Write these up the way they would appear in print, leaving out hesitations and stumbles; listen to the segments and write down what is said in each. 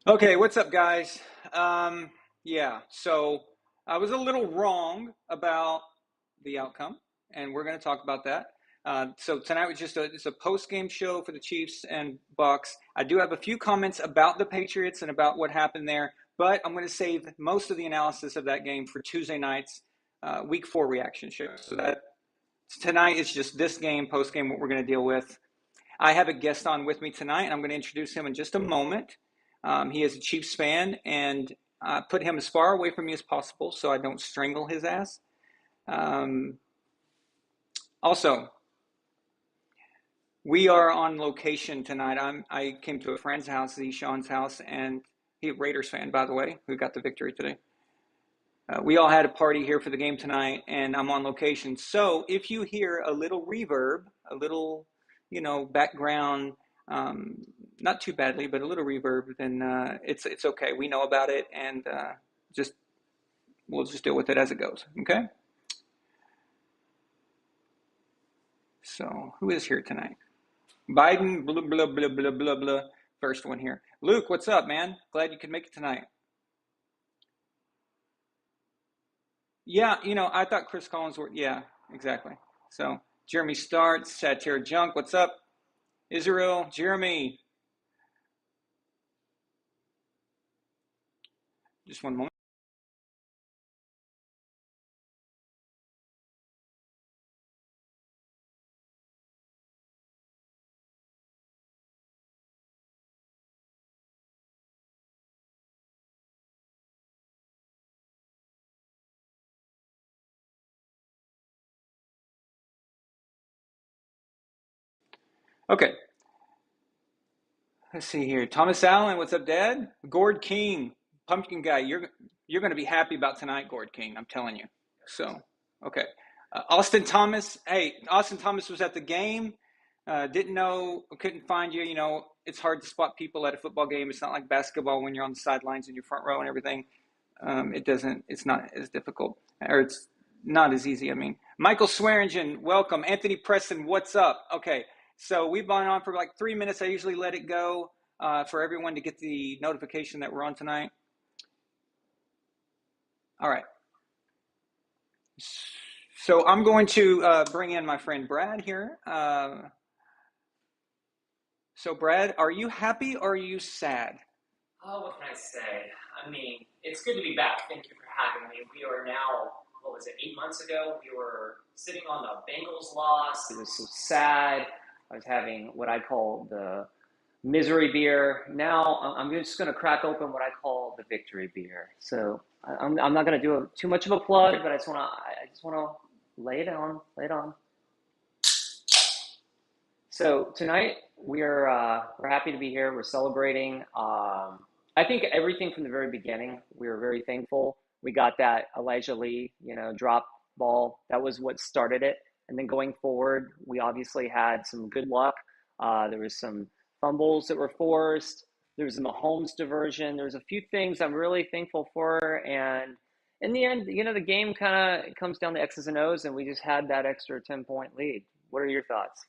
Okay, what's up, guys? Yeah, so I was a little wrong about the outcome, and we're going to talk about that. So tonight was just it's a post-game show for the Chiefs and Bucs. I do have a few comments about the Patriots and about what happened there, but I'm going to save most of the analysis of that game for Tuesday night's Week 4 reaction show. So that tonight is just this game, post-game, what we're going to deal with. I have a guest on with me tonight, and I'm going to introduce him in just a moment. He is a Chiefs fan, and put him as far away from me as possible so I don't strangle his ass. Also, we are on location tonight. I came to a friend's house, Sean's house, and he's a Raiders fan, by the way, who got the victory today. We all had a party here for the game tonight, and I'm on location. So if you hear a little reverb, a little, background, not too badly, but a little reverb, then it's okay. We know about it, and just we'll just deal with it as it goes. Okay. So who is here tonight? Biden, blah blah blah blah blah blah. First one here. Luke, what's up, man? Glad you could make it tonight. Yeah, I thought Chris Collins were. Yeah, exactly. So Jeremy starts. Satire Junk, what's up? Israel, Jeremy. Just one moment. Okay, let's see here. Thomas Allen, what's up, Dad? Gord King, Pumpkin Guy. You're going to be happy about tonight, Gord King. I'm telling you. So, okay. Austin Thomas. Hey, Austin Thomas was at the game. Didn't know, couldn't find you. It's hard to spot people at a football game. It's not like basketball when you're on the sidelines in your front row and everything. It's not as difficult, or it's not as easy. I mean, Michael Swearingen, welcome. Anthony Preston, what's up? Okay, so we've been on for like 3 minutes. I usually let it go for everyone to get the notification that we're on tonight. All right. So I'm going to bring in my friend Brad here. So Brad, are you happy or are you sad? Oh, what can I say? I mean, it's good to be back. Thank you for having me. We are now, what was it, 8 months ago? We were sitting on the Bengals loss. It was so sad. I was having what I call the misery beer. Now I'm just going to crack open what I call the victory beer. So I'm not going to do too much of a plug, but I just want to lay it on, lay it on. So tonight we're happy to be here. We're celebrating. I think everything from the very beginning, we were very thankful. We got that Elijah Lee, drop ball. That was what started it. And then going forward, we obviously had some good luck. There was some fumbles that were forced. There was a Mahomes diversion. There's a few things I'm really thankful for. And in the end, the game kind of comes down to X's and O's, and we just had that extra 10-point lead. What are your thoughts?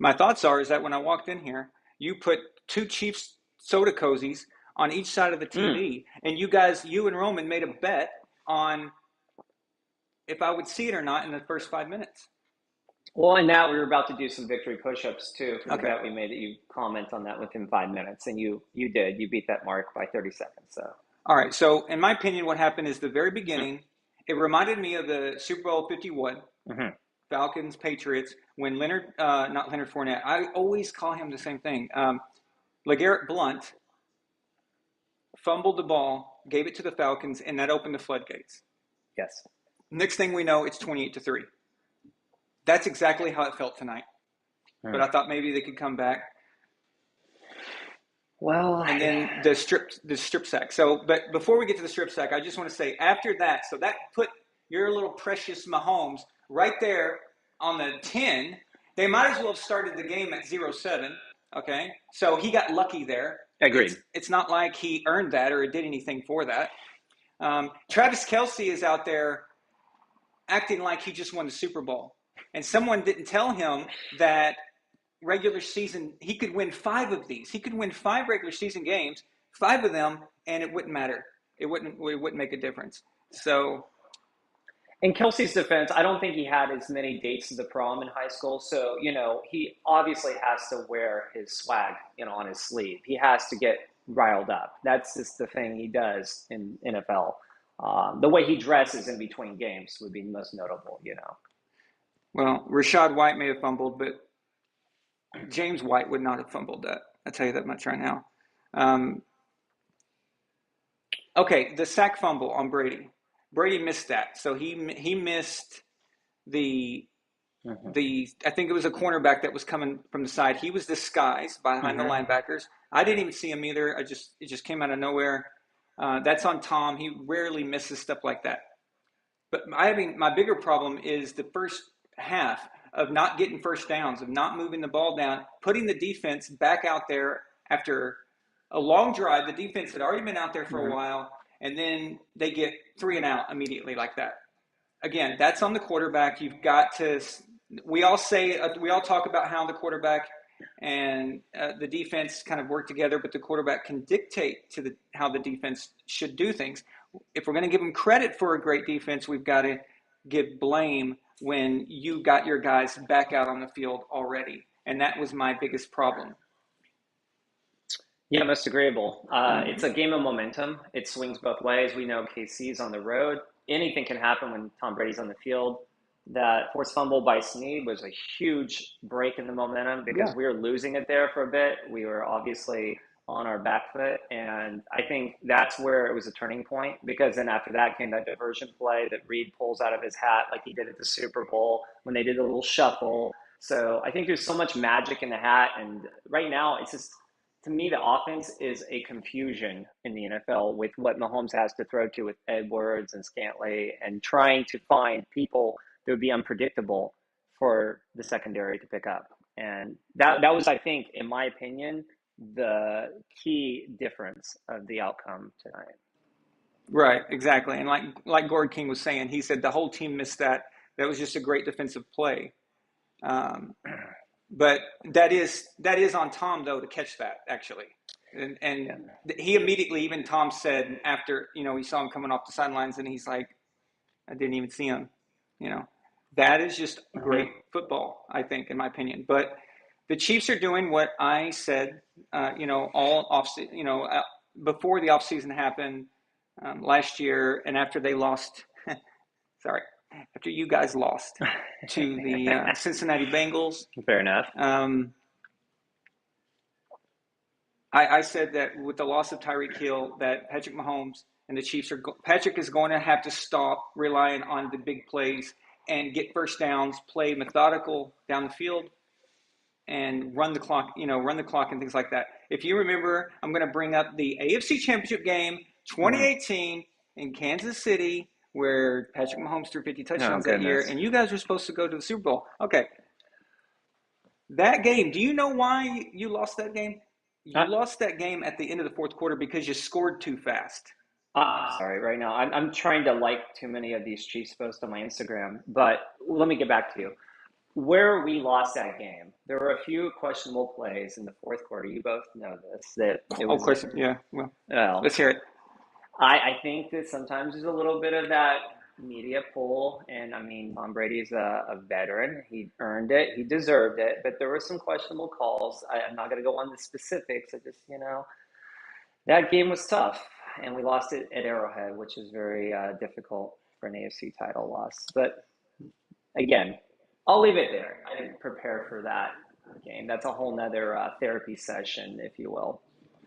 My thoughts is that when I walked in here, you put two Chiefs soda cozies on each side of the Mm. TV, and you and Roman made a bet on if I would see it or not in the first 5 minutes. Well, and now we were about to do some victory push-ups too for the Okay. bet we made that you comment on that within 5 minutes, and you did. You beat that mark by 30 seconds. So, All right. So, in my opinion, what happened is the very beginning, it reminded me of the Super Bowl 51, mm-hmm. Falcons, Patriots, when not Leonard Fournette, I always call him the same thing. LeGarrette Blunt fumbled the ball, gave it to the Falcons, and that opened the floodgates. Yes. Next thing we know, it's 28-3. That's exactly how it felt tonight. But I thought maybe they could come back. Well, and then the strip sack. So, but before we get to the strip sack, I just want to say after that, so that put your little precious Mahomes right there on the 10. They might as well have started the game at 0-7. Okay, so he got lucky there. agreed. It's not like he earned that or did anything for that. Travis Kelce is out there acting like he just won the Super Bowl, and someone didn't tell him that regular season. He could win 5 of these. He could win 5 regular season games, 5 of them, and it wouldn't matter. It wouldn't make a difference. So In Kelsey's defense, I don't think he had as many dates to the prom in high school. So, he obviously has to wear his swag, on his sleeve. He has to get riled up. That's just the thing he does in NFL. The way he dresses in between games would be most notable. well, Rashad White may have fumbled, but James White would not have fumbled that. I'll tell you that much right now. Um, okay, the sack fumble on Brady. Brady missed that, so he missed the Hmm. the I think it was a cornerback that was coming from the side. He was disguised behind the Hmm. linebackers. I didn't even see him either. It just came out of nowhere. That's on Tom. He rarely misses stuff like that. But my bigger problem is the first half of not getting first downs, of not moving the ball down, putting the defense back out there after a long drive. The defense had already been out there for a Hmm. while, and then they get 3 and out immediately like that. Again, that's on the quarterback. You've got to. We all talk about how the quarterback and the defense kind of work together, but the quarterback can dictate to how the defense should do things. If we're going to give them credit for a great defense, we've got to give blame when you got your guys back out on the field already, and that was my biggest problem. Yeah, most agreeable. It's a game of momentum. It swings both ways. We know KC's on the road. Anything can happen when Tom Brady's on the field. That forced fumble by Snead was a huge break in the momentum because Yeah. we were losing it there for a bit. We were obviously on our back foot. And I think that's where it was a turning point because then after that came that diversion play that Reed pulls out of his hat like he did at the Super Bowl when they did a little shuffle. So I think there's so much magic in the hat. And right now, it's just to me, the offense is a confusion in the NFL with what Mahomes has to throw to with Edwards and Scantley and trying to find people that would be unpredictable for the secondary to pick up. And that was, I think, in my opinion, the key difference of the outcome tonight. Right, exactly. And like Gord King was saying, he said the whole team missed that. That was just a great defensive play. Um, but that is on Tom though to catch that actually, and Yeah. he immediately, even Tom said after he saw him coming off the sidelines, and he's like, I didn't even see him. You know, that is just great Hmm. football, I think, in my opinion. But the Chiefs are doing what I said, all off, before the offseason happened last year, and after they lost. Sorry, after you guys lost to the Cincinnati Bengals. Fair enough. Um, I said that with the loss of Tyreek Hill, that Patrick Mahomes and the Chiefs Patrick is going to have to stop relying on the big plays and get first downs, play methodical down the field, and run the clock and things like that. If you remember, I'm going to bring up the AFC Championship game, Hmm. 2018 in Kansas City, where Patrick Mahomes threw 50 Oh, touchdowns that year, goodness. and you guys were supposed to go to the Super Bowl. Okay, that game. Do you know why you lost that game? Uh, You lost that game at the end of the fourth quarter because you scored too fast. sorry, right now I'm trying to like too many of these Chiefs posts on my Instagram, but let me get back to you. Where we lost that game, there were a few questionable plays in the fourth quarter. You both know this, that it Oh, of was, course, yeah. Well, well, let's hear it. I think that sometimes there's a little bit of that media pull. And I mean, Tom Brady's a veteran. He earned it, he deserved it, but there were some questionable calls. I'm not going to go on the specifics. I just, that game was tough. And we lost it at Arrowhead, which is very difficult for an AFC title loss. But again, I'll leave it there. I didn't prepare for that game. That's a whole nother therapy session, if you will.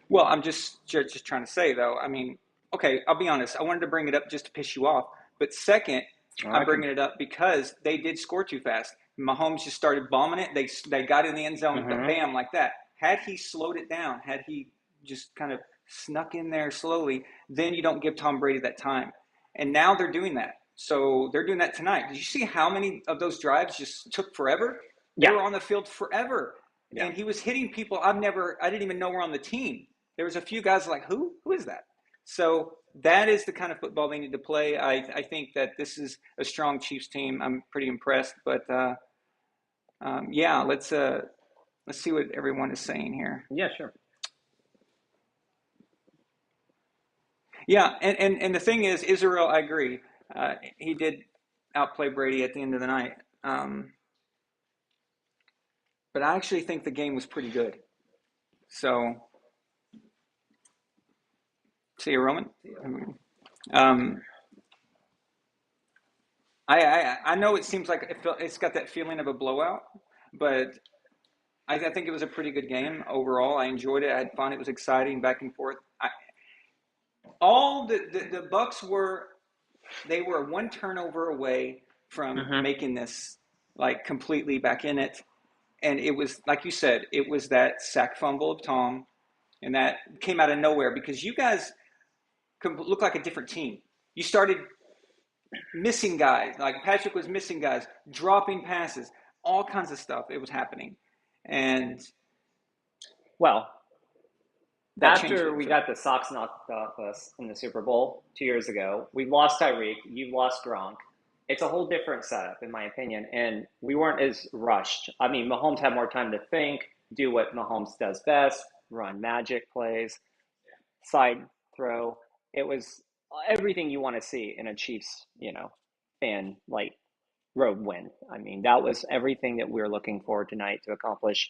Well, I'm just trying to say though. I mean, okay, I'll be honest. I wanted to bring it up just to piss you off, but second, Oh, I'm I can. bringing it up because they did score too fast. Mahomes just started bombing it. They got in the end zone, Hmm. bam, like that. Had he slowed it down, had he just kind of snuck in there slowly, then you don't give Tom Brady that time. And now they're doing that. So they're doing that tonight. Did you see how many of those drives just took forever? They Yeah, were on the field forever, yeah. and he was hitting people I didn't even know were on the team. There was a few guys like, who is that? So that is the kind of football they need to play. I think that this is a strong Chiefs team. I'm pretty impressed, but yeah, let's. let's see what everyone is saying here. Yeah, sure. Yeah, and the thing is, Israel, I agree. He did outplay Brady at the end of the night. But I actually think the game was pretty good. So, see you, Roman. Um, I know it seems like it's got that feeling of a blowout, but I think it was a pretty good game overall. I enjoyed it. I had fun. It was exciting, back and forth. All the Bucs were one turnover away from Hmm. making this like completely back in it, and it was like you said, it was that sack fumble of Tom, and that came out of nowhere because you guys could look like a different team. You started missing guys, like Patrick was missing guys, dropping passes, all kinds of stuff. It was happening, and Well, that changed after it. we So got the socks knocked off us in the Super Bowl 2 years ago, we lost Tyreek. You lost Gronk. It's a whole different setup, in my opinion, and we weren't as rushed. I mean, Mahomes had more time to think, do what Mahomes does best, run magic plays, side throw. It was everything you want to see in a Chiefs, fan like road win. I mean, that was everything that we were looking for tonight to accomplish.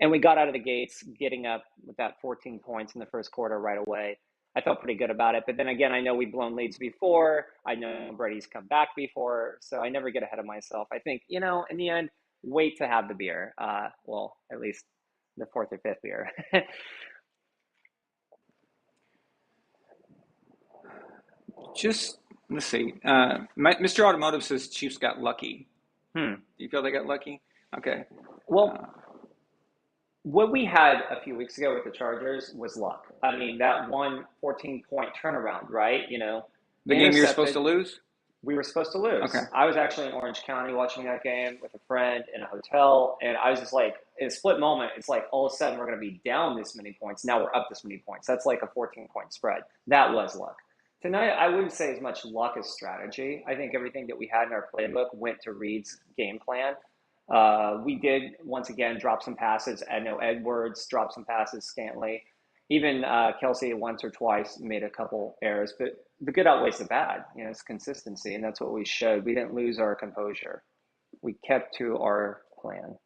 And we got out of the gates getting up with that 14 points in the first quarter right away. I felt pretty good about it. But then again, I know we've blown leads before. I know Brady's come back before. So I never get ahead of myself. I think, in the end, wait to have the beer. Well, at least the fourth or fifth beer. just let's see. Mr. Automotive says Chiefs got lucky. Hmm. Do you feel they got lucky? Okay. Uh, Well, what we had a few weeks ago with the Chargers was luck. I mean, that one 14-point turnaround, right? the game you're supposed Intercepted. to lose. We were supposed to Okay. lose. I was actually in Orange County watching that game with a friend in a hotel, and I was just like, in a split moment, it's like all of a sudden we're going to be down this many points. Now we're up this many points. That's like a 14-point spread. That was luck. Tonight, I wouldn't say as much luck as strategy. I think everything that we had in our playbook went to Reed's game plan. We did once again drop some passes. I know Edwards dropped some passes scantily. Even Kelsey once or twice made a couple errors, but the good outweighs the bad. It's consistency, and that's what we showed. We didn't lose our composure. We kept to our plan.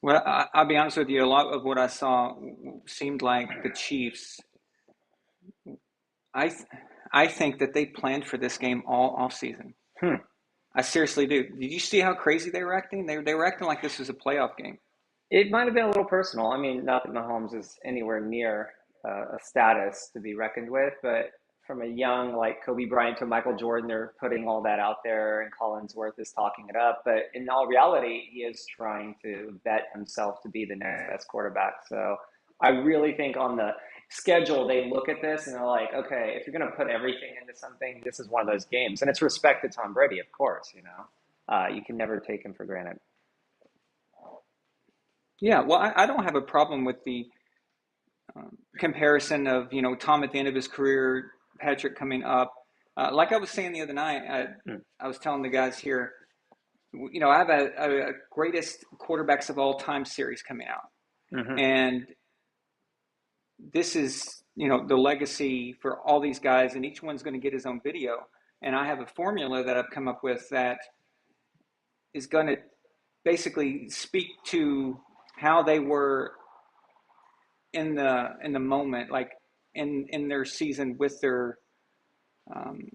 Well, I'll be honest with you. A lot of what I saw seemed like the Chiefs. I I think that they planned for this game all off season. Hmm. I seriously do. Did you see how crazy they were acting? They were acting like this was a playoff game. It might have been a little personal. I mean, not that Mahomes is anywhere near a status to be reckoned with, but from a young like Kobe Bryant to Michael Jordan, they're putting all that out there, and Collinsworth is talking it up. But in all reality, he is trying to vet himself to be the next best quarterback. So I really think on the schedule, they look at this and they're like, okay, if you're going to put everything into something, this is one of those games. And it's respect to Tom Brady, of course, you can never take him for granted. Yeah, well, I don't have a problem with the comparison of Tom at the end of his career, Patrick coming up. Like I was saying the other night, I was telling the guys here, I have a greatest quarterbacks of all time series coming out, Mm-hmm. and this is the legacy for all these guys, and each one's going to get his own video. And I have a formula that I've come up with that is going to basically speak to how they were in the moment, like in their season um,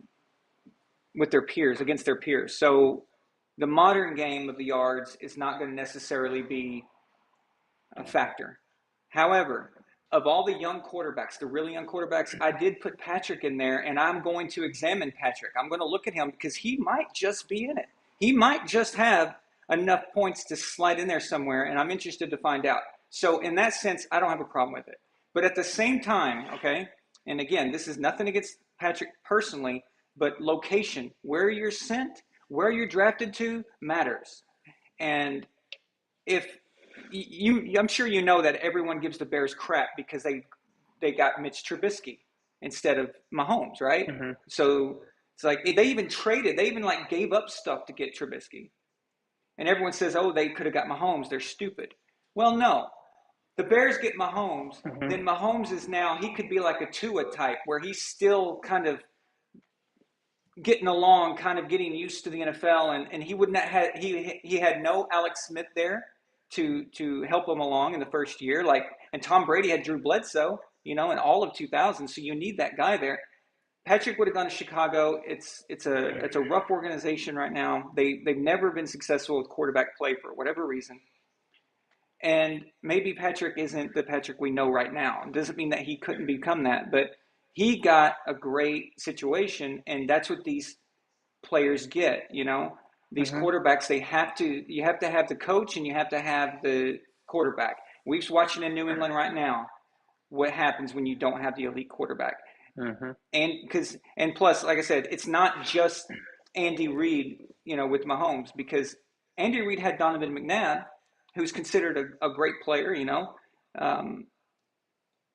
with their peers, against their peers. So the modern game of the yards is not going to necessarily be a factor. However, of all the young quarterbacks, the really young quarterbacks, I did put Patrick in there, and I'm going to examine Patrick. I'm going to look at him because he might just be in it. He might just have enough points to slide in there somewhere, and I'm interested to find out. So in that sense, I don't have a problem with it. But at the same time, okay, and again, this is nothing against Patrick personally, but location, where you're sent, where you're drafted to matters. And if I'm sure you know that everyone gives the Bears crap because they got Mitch Trubisky instead of Mahomes, right? Mm-hmm. So it's like they even like gave up stuff to get Trubisky, and everyone says, oh, they could have got Mahomes. They're stupid. Well, no. The Bears get Mahomes, Hmm. then Mahomes is now, he could be like a Tua type where he's still kind of getting along, kind of getting used to the NFL, and he wouldn't have he had no Alex Smith there to help him along in the first year, like, and Tom Brady had Drew Bledsoe, in all of 2000, so you need that guy there. Patrick would have gone to Chicago. It's a rough organization right now. They've never been successful with quarterback play for whatever reason. And maybe Patrick isn't the Patrick we know right now. It doesn't mean that he couldn't become that, but he got a great situation, and that's what these players get. These Hmm. quarterbacks, you have to have the coach and you have to have the quarterback. We're watching in New England right now what happens when you don't have the elite quarterback. Hmm. And plus, like I said, it's not just Andy Reid, with Mahomes, because Andy Reid had Donovan McNabb, who's considered a great player. Um,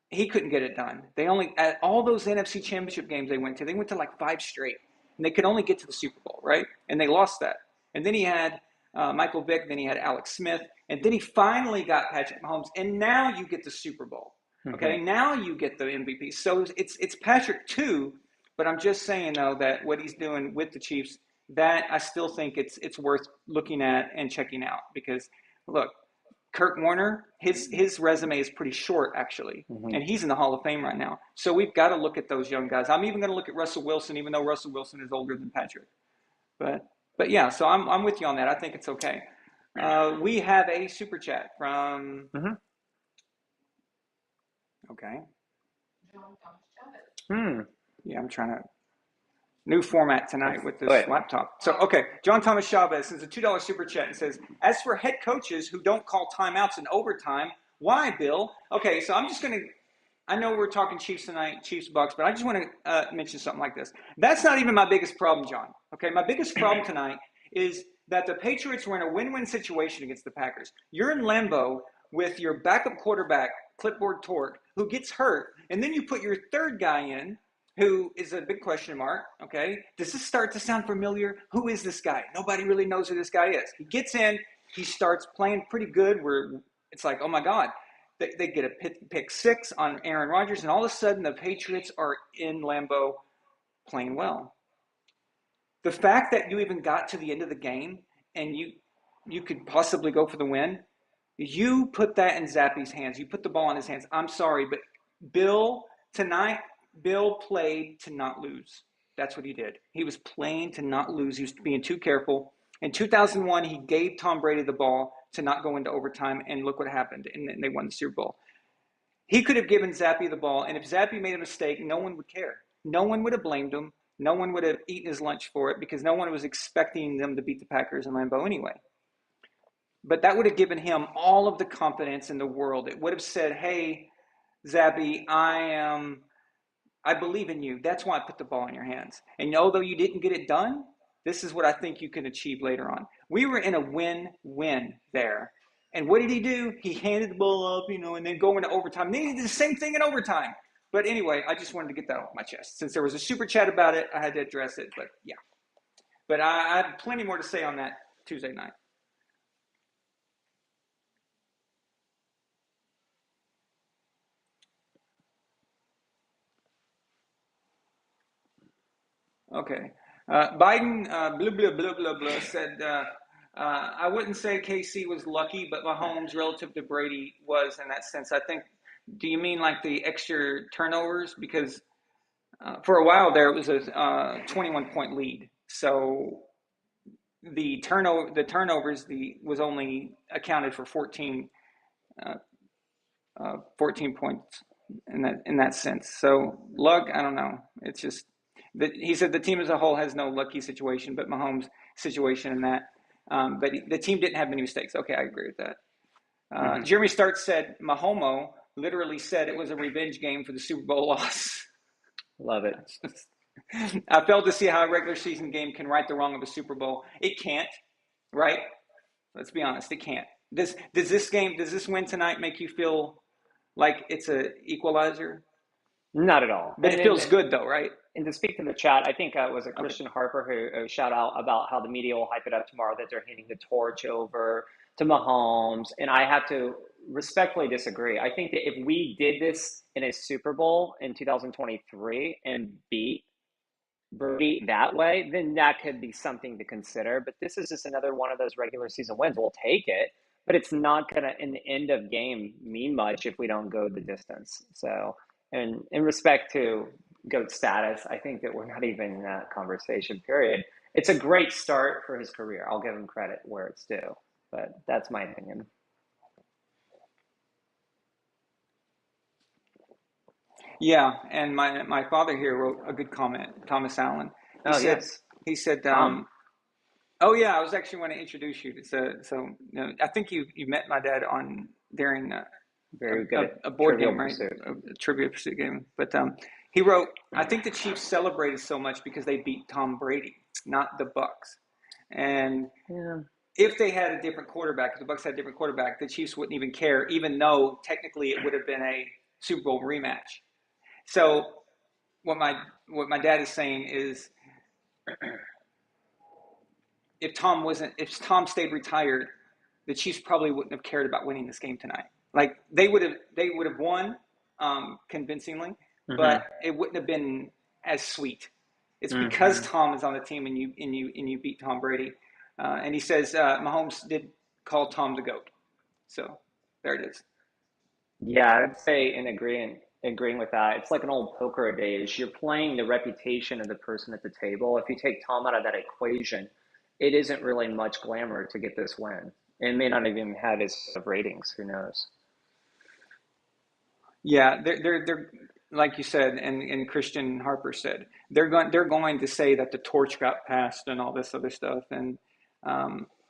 he couldn't get it done. They only at all those NFC Championship games they went to like five straight, and they could only get to the Super Bowl, right? And they lost that. And then he had Michael Vick, then he had Alex Smith, and then he finally got Patrick Mahomes, and now you get the Super Bowl. Hmm. Okay, now you get the MVP. So it's Patrick too, but I'm just saying though that what he's doing with the Chiefs, that I still think it's worth looking at and checking out because look, Kurt Warner, his resume is pretty short actually, Hmm. and he's in the Hall of Fame right now. So we've got to look at those young guys. I'm even going to look at Russell Wilson, even though Russell Wilson is older than Patrick. But yeah, so I'm with you on that. I think it's okay. We have a super chat from Hmm. okay. Hmm. Yeah, I'm trying to new format tonight with Go this ahead. laptop. So okay, John Thomas Chavez sends a $2 super chat and says, "As for head coaches who don't call timeouts in overtime, why, Bill?" Okay, so I'm just going to I know we're talking Chiefs tonight, Chiefs Bucks, but I just want to mention something like this. That's not even my biggest problem, John. Okay, my biggest problem tonight is that the Patriots were in a win-win situation against the Packers. You're in limbo with your backup quarterback, Clipboard Torque, who gets hurt, and then you put your third guy in, who is a big question mark. Okay, does this start to sound familiar? Who is this guy? Nobody really knows who this guy is. He gets in, he starts playing pretty good. Where it's like, oh my God, they get a pick six on Aaron Rodgers, and all of a sudden the Patriots are in Lambeau playing well. The fact that you even got to the end of the game and you could possibly go for the win, you put that in Zappy's hands. You put the ball in his hands. I'm sorry, but Bill tonight, Bill played to not lose. That's what he did. He was playing to not lose. He was being too careful. In 2001, he gave Tom Brady the ball to not go into overtime, and look what happened. And they won the Super Bowl. He could have given Zappy the ball, and if Zappy made a mistake, no one would care. No one would have blamed him. No one would have eaten his lunch for it because no one was expecting them to beat the Packers in Lambeau anyway. But that would have given him all of the confidence in the world. It would have said, "Hey, Zappy, I believe in you. That's why I put the ball in your hands. And although you didn't get it done, this is what I think you can achieve later on." We were in a win-win there. And what did he do? He handed the ball up, and then go into overtime. And then he did the same thing in overtime. But anyway, I just wanted to get that off my chest. Since there was a super chat about it, I had to address it. But yeah. But I have plenty more to say on that Tuesday night. Okay. Biden, blah, blah, blah, blah, blah, said, I wouldn't say KC was lucky, but Mahomes, relative to Brady, was in that sense. I think, do you mean like the extra turnovers? Because for a while there, it was a 21-point lead. So the turnovers was only accounted for uh, 14 points in that sense. So luck, I don't know. It's just that he said the team as a whole has no lucky situation, but Mahomes' situation in that. But the team didn't have many mistakes. Okay, I agree with that. Hmm. Jeremy Starks said Mahomo literally said it was a revenge game for the Super Bowl loss. Love it. I failed to see how a regular season game can right the wrong of a Super Bowl. It can't, right? Let's be honest, it can't. Does this win tonight make you feel like it's a equalizer? Not at all. But it feels good though, right? And to speak to the chat, I think it was a Okay. Christian Harper who shout out about how the media will hype it up tomorrow that they're handing the torch over to Mahomes, and I have to respectfully disagree. I think that if we did this in a Super Bowl in 2023 and beat Brady that way, then that could be something to consider. But this is just another one of those regular season wins. We'll take it, but it's not going to, in the end of game, mean much if we don't go the distance. So, and in respect to GOAT status, I think that we're not even in that conversation, period. It's a great start for his career. I'll give him credit where it's due, but that's my opinion. Yeah, and my father here wrote a good comment, Thomas Allen. He Oh, said yes. he said Tom, oh yeah, I was actually want to introduce you. I think you met my dad on during very good at a board Trivial game, right? Pursuit. A trivia pursuit game. But he wrote, I think the Chiefs celebrated so much because they beat Tom Brady, not the Bucs. And Yeah. if they had a different quarterback, if the Bucs had a different quarterback, the Chiefs wouldn't even care, even though technically it would have been a Super Bowl rematch. So what my dad is saying is if Tom stayed retired, the Chiefs probably wouldn't have cared about winning this game tonight. Like they would have won convincingly, but Mm-hmm. it wouldn't have been as sweet. It's because Mm-hmm. Tom is on the team and you beat Tom Brady. And he says Mahomes did call Tom the GOAT. So there it is. Yeah, I'd say in agreeing with that. It's like an old poker adage. You're playing the reputation of the person at the table. If you take Tom out of that equation, it isn't really much glamour to get this win. It may not even have his ratings. Who knows? Yeah, they're like you said, and Christian Harper said they're going to say that the torch got passed and all this other stuff, and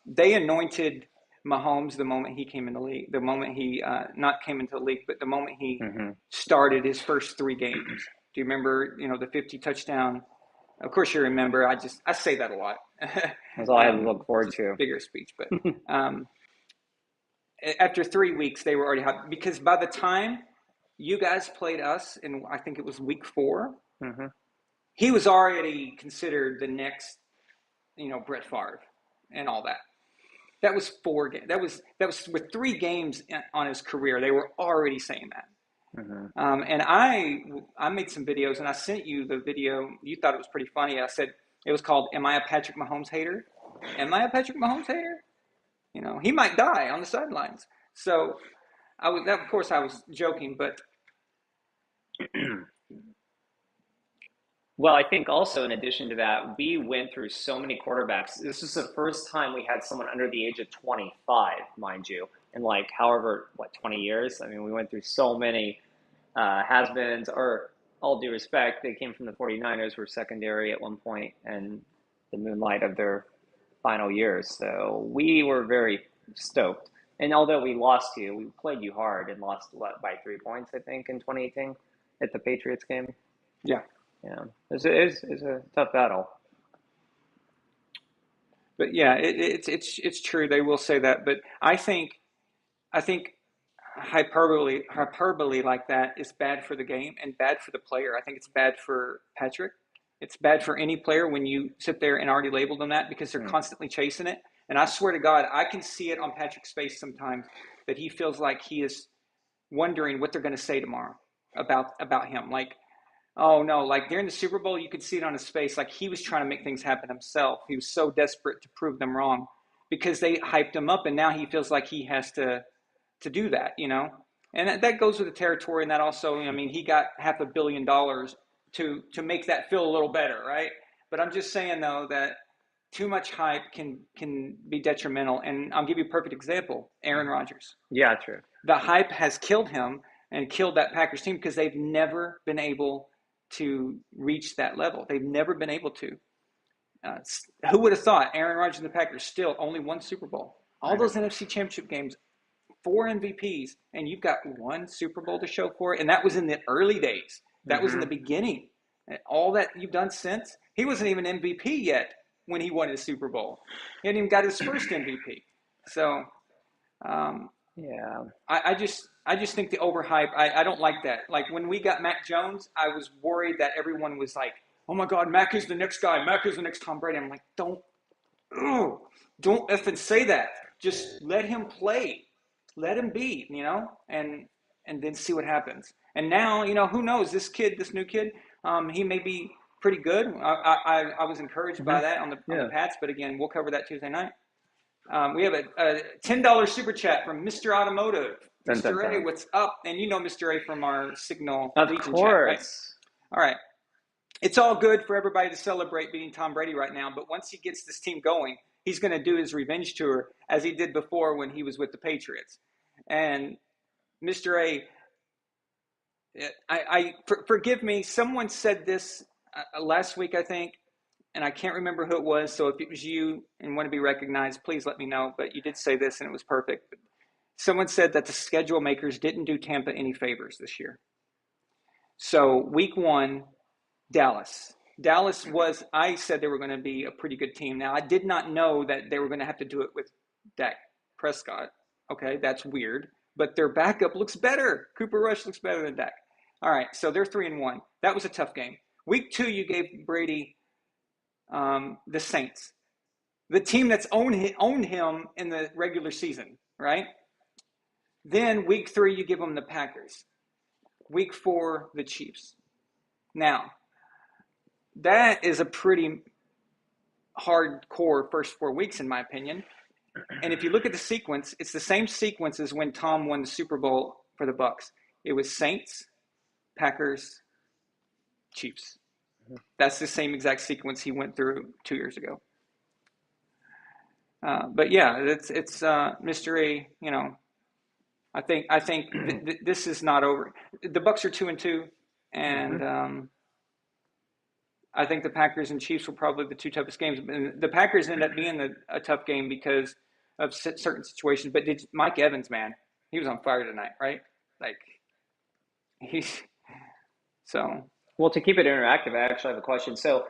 they anointed Mahomes the moment he came in the league, the moment he not came into the league, but the moment he Hmm. started his first 3 games. Do you remember? You know, the 50 touchdown. Of course, you remember. I say that a lot. That's all I had to look It's forward a to. bigger speech, but um, after 3 weeks, they were already hot because by the time you guys played us in, I think it was week 4, Hmm. he was already considered the next, Brett Favre and all that. That was 4 games. That was with 3 games on his career. They were already saying that. Hmm. And I made some videos and I sent you the video. You thought it was pretty funny. I said it was called "Am I a Patrick Mahomes hater? Am I a Patrick Mahomes hater? He might die on the sidelines." So of course, I was joking, but Well, I think also in addition to that, we went through so many quarterbacks. This is the first time we had someone under the age of 25, mind you, in like however, what, 20 years? I mean, we went through so many has-beens, or all due respect, they came from the 49ers, were secondary at one point, and the moonlight of their final years. So we were very stoked. And although we lost to you, we played you hard and lost what, by 3 points, I think, in 2018 at the Patriots game. yeah. Yeah, it's a tough battle. But yeah, it's true. They will say that, but I think hyperbole like that is bad for the game and bad for the player. I think it's bad for Patrick. It's bad for any player when you sit there and already label them that because they're Hmm. constantly chasing it. And I swear to God, I can see it on Patrick's face sometimes that he feels like he is wondering what they're going to say tomorrow about him. Like, oh no, like during the Super Bowl, you could see it on his face. Like he was trying to make things happen himself. He was so desperate to prove them wrong because they hyped him up, and now he feels like he has to do that. And that goes with the territory, and that also, I mean, he got $500 million to make that feel a little better, right? But I'm just saying though that too much hype can be detrimental, and I'll give you a perfect example: Aaron Rodgers. Yeah, true. The hype has killed him and killed that Packers team because they've never been able to reach that level. They've never been able to. Uh, who would have thought Aaron Rodgers and the Packers still only one Super Bowl? All I know. those NFC Championship games, 4 MVPs, and you've got one Super Bowl to show for it. And that was in the early days. That was in the Hmm. beginning. And all that you've done since, he wasn't even MVP yet when he won his Super Bowl. He hadn't even got his first MVP. So um, Yeah. I just think the overhype. I don't like that. Like when we got Mac Jones, I was worried that everyone was like, "Oh my God, Mac is the next guy. Mac is the next Tom Brady." I'm like, don't effing say that. Just let him play, let him be, and then see what happens. And now, who knows? This new kid, he may be pretty good. I was encouraged by that on the Yeah. Pats, but again, we'll cover that Tuesday night. We have a $10 super chat from Mr. Automotive. Dun, dun, Mr. A, dun. what's up? And you know Mr. A from our Signal Of Legion chat, right? course. All right. It's all good for everybody to celebrate beating Tom Brady right now, but once he gets this team going, he's going to do his revenge tour as he did before when he was with the Patriots. And Mr. A, forgive me, someone said this last week, I think, and I can't remember who it was, so if it was you and want to be recognized, please let me know. But you did say this, and it was perfect. Someone said that the schedule makers didn't do Tampa any favors this year. So week 1, Dallas. I said they were going to be a pretty good team. Now, I did not know that they were going to have to do it with Dak Prescott. Okay, that's weird. But their backup looks better. Cooper Rush looks better than Dak. All right, so they're 3-1. That was a tough game. Week 2, you gave Brady the Saints, the team that's owned him in the regular season, right? Then week 3, you give them the Packers. Week 4, the Chiefs. Now, that is a pretty hardcore first 4 weeks, in my opinion. And if you look at the sequence, it's the same sequence as when Tom won the Super Bowl for the Bucs. It was Saints, Packers, Chiefs. That's the same exact sequence he went through 2 years ago. But yeah, it's Mr. A. I think this is not over. The Bucs are 2-2, and I think the Packers and Chiefs were probably the 2 toughest games. The Packers ended up being a tough game because of certain situations. But Mike Evans, man, he was on fire tonight, right? Like he's so. Well, to keep it interactive, I actually have a question. So,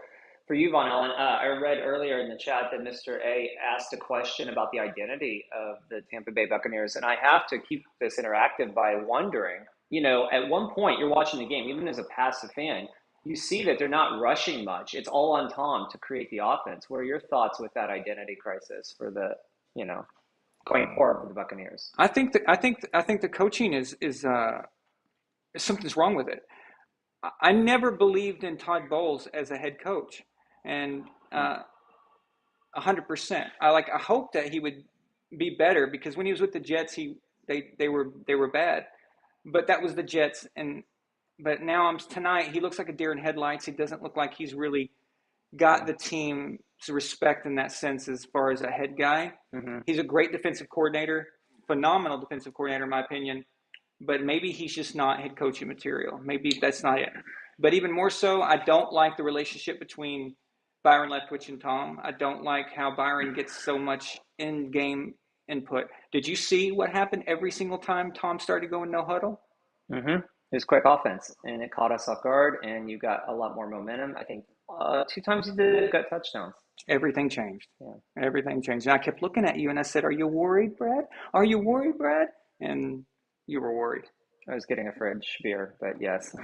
for you, Von Allen, I read earlier in the chat that Mr. A asked a question about the identity of the Tampa Bay Buccaneers, and I have to keep this interactive by wondering. At one point you're watching the game, even as a passive fan, you see that they're not rushing much. It's all on Tom to create the offense. What are your thoughts with that identity crisis for the, going forward for the Buccaneers? I think the coaching is something's wrong with it. I never believed in Todd Bowles as a head coach, and 100%. I hope that he would be better because when he was with the Jets, they were bad, but that was the Jets. But now tonight he looks like a deer in headlights. He doesn't look like he's really got the team's respect in that sense as far as a head guy. Mm-hmm. He's a great defensive coordinator, phenomenal defensive coordinator in my opinion. But maybe he's just not head coaching material. Maybe that's not it. But even more so, I don't like the relationship between Byron Leftwich and Tom. I don't like how Byron gets so much in-game input. Did you see what happened every single time Tom started going no huddle? Mm-hmm. It was quick offense, and it caught us off guard, and you got a lot more momentum. I think 2 times you did it, got touchdowns. Everything changed. Yeah. Everything changed. And I kept looking at you, and I said, "Are you worried, Brad? Are you worried, Brad?" And you were worried. I was getting a fridge beer, but yes.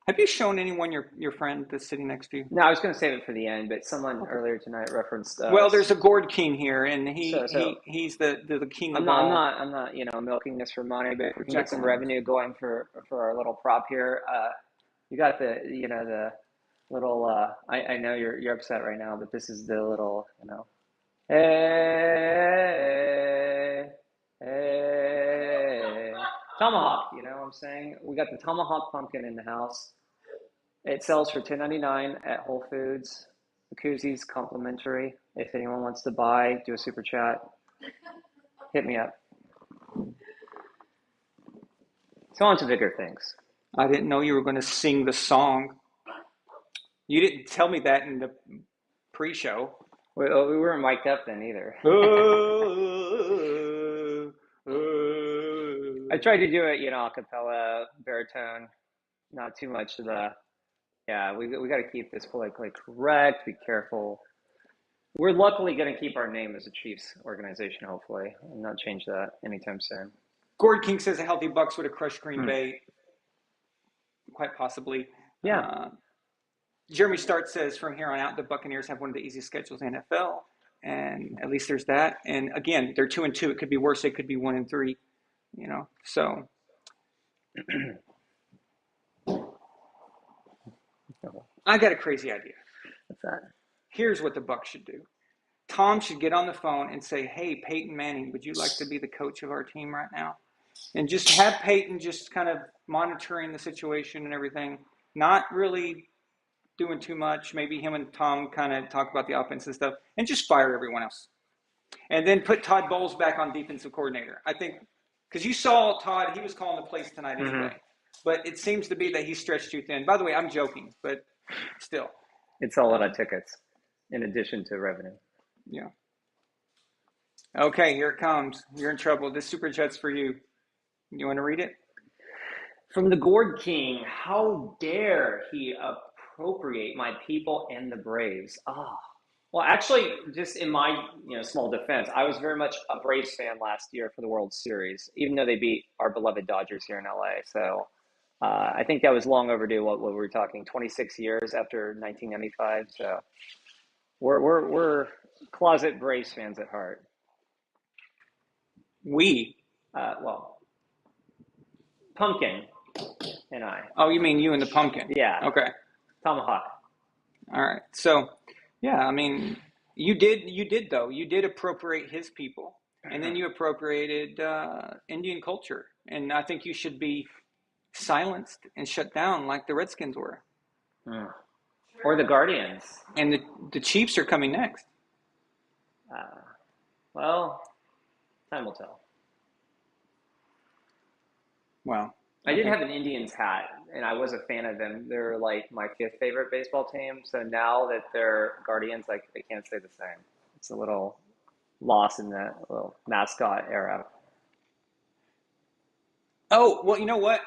Have you shown anyone your friend that's sitting next to you? No, I was going to save it for the end, but someone earlier tonight referenced. Well, there's a Gord King here, and he's the king of all. I'm not, milking this for money, but if we can get some revenue going for our little prop here. You got the little. I know you're upset right now, but this is the little, hey. Tomahawk, you know what I'm saying? We got the Tomahawk pumpkin in the house. It sells for $10.99 at Whole Foods. The koozies complimentary. If anyone wants to buy, do a super chat. Hit me up. So on to bigger things. I didn't know you were going to sing the song. You didn't tell me that in the pre-show. We weren't mic'd up then either. I tried to do it, a cappella, baritone, not too much of the. Yeah, we got to keep this politically correct. Be careful. We're luckily going to keep our name as a Chiefs organization, hopefully, and not change that anytime soon. Gord King says a healthy Bucs would have crushed Green Bay, quite possibly. Yeah. Jeremy Start says from here on out, the Buccaneers have one of the easiest schedules in the NFL. and at least there's that. And again, they're 2-2. It could be worse. They could be 1-3. So I got a crazy idea. What's that? Here's what the Bucs should do. Tom should get on the phone and say, "Hey, Peyton Manning, would you like to be the coach of our team right now?" And just have Peyton just kind of monitoring the situation and everything, not really doing too much. Maybe him and Tom kind of talk about the offense and stuff, and just fire everyone else. And then put Todd Bowles back on defensive coordinator. I think, because you saw Todd, he was calling the plays tonight anyway. Mm-hmm. But it seems to be that he's stretched too thin. By the way, I'm joking, but still. It's a lot of tickets in addition to revenue. Yeah. Okay, here it comes. You're in trouble. This super chat's for you. You want to read it? From the Gourd King, how dare he appropriate my people and the Braves? Well, actually, just in my small defense, I was very much a Braves fan last year for the World Series, even though they beat our beloved Dodgers here in LA. So I think that was long overdue. What we were talking, 26 years after 1995. So we're closet Braves fans at heart. Well, Pumpkin and I. Oh, you mean you and the pumpkin? Yeah. Okay. Tomahawk. All right. So, yeah, I mean, you did though. You did appropriate his people, and then you appropriated Indian culture, and I think you should be silenced and shut down like the Redskins were. Or the Guardians. And the Chiefs are coming next. Well, time will tell. Wow. I did have an Indians hat, and I was a fan of them. They're like my fifth favorite baseball team. So now that they're Guardians, like they can't stay the same. It's a little loss in that little mascot era. Oh, well, you know what?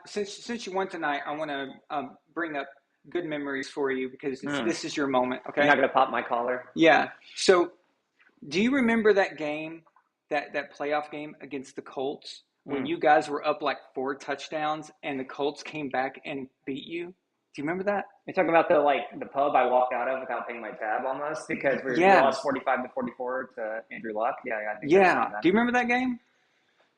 Since you won tonight, I want to bring up good memories for you because this is your moment. Okay. You're not gonna pop my collar. Yeah. So, do you remember that game, that playoff game against the Colts? When you guys were up like 4 touchdowns and the Colts came back and beat you? Do you remember that? You're talking about the pub I walked out of without paying my tab almost because we lost 45-44 to Andrew Luck. Yeah, I think. Yeah. Do you remember that game?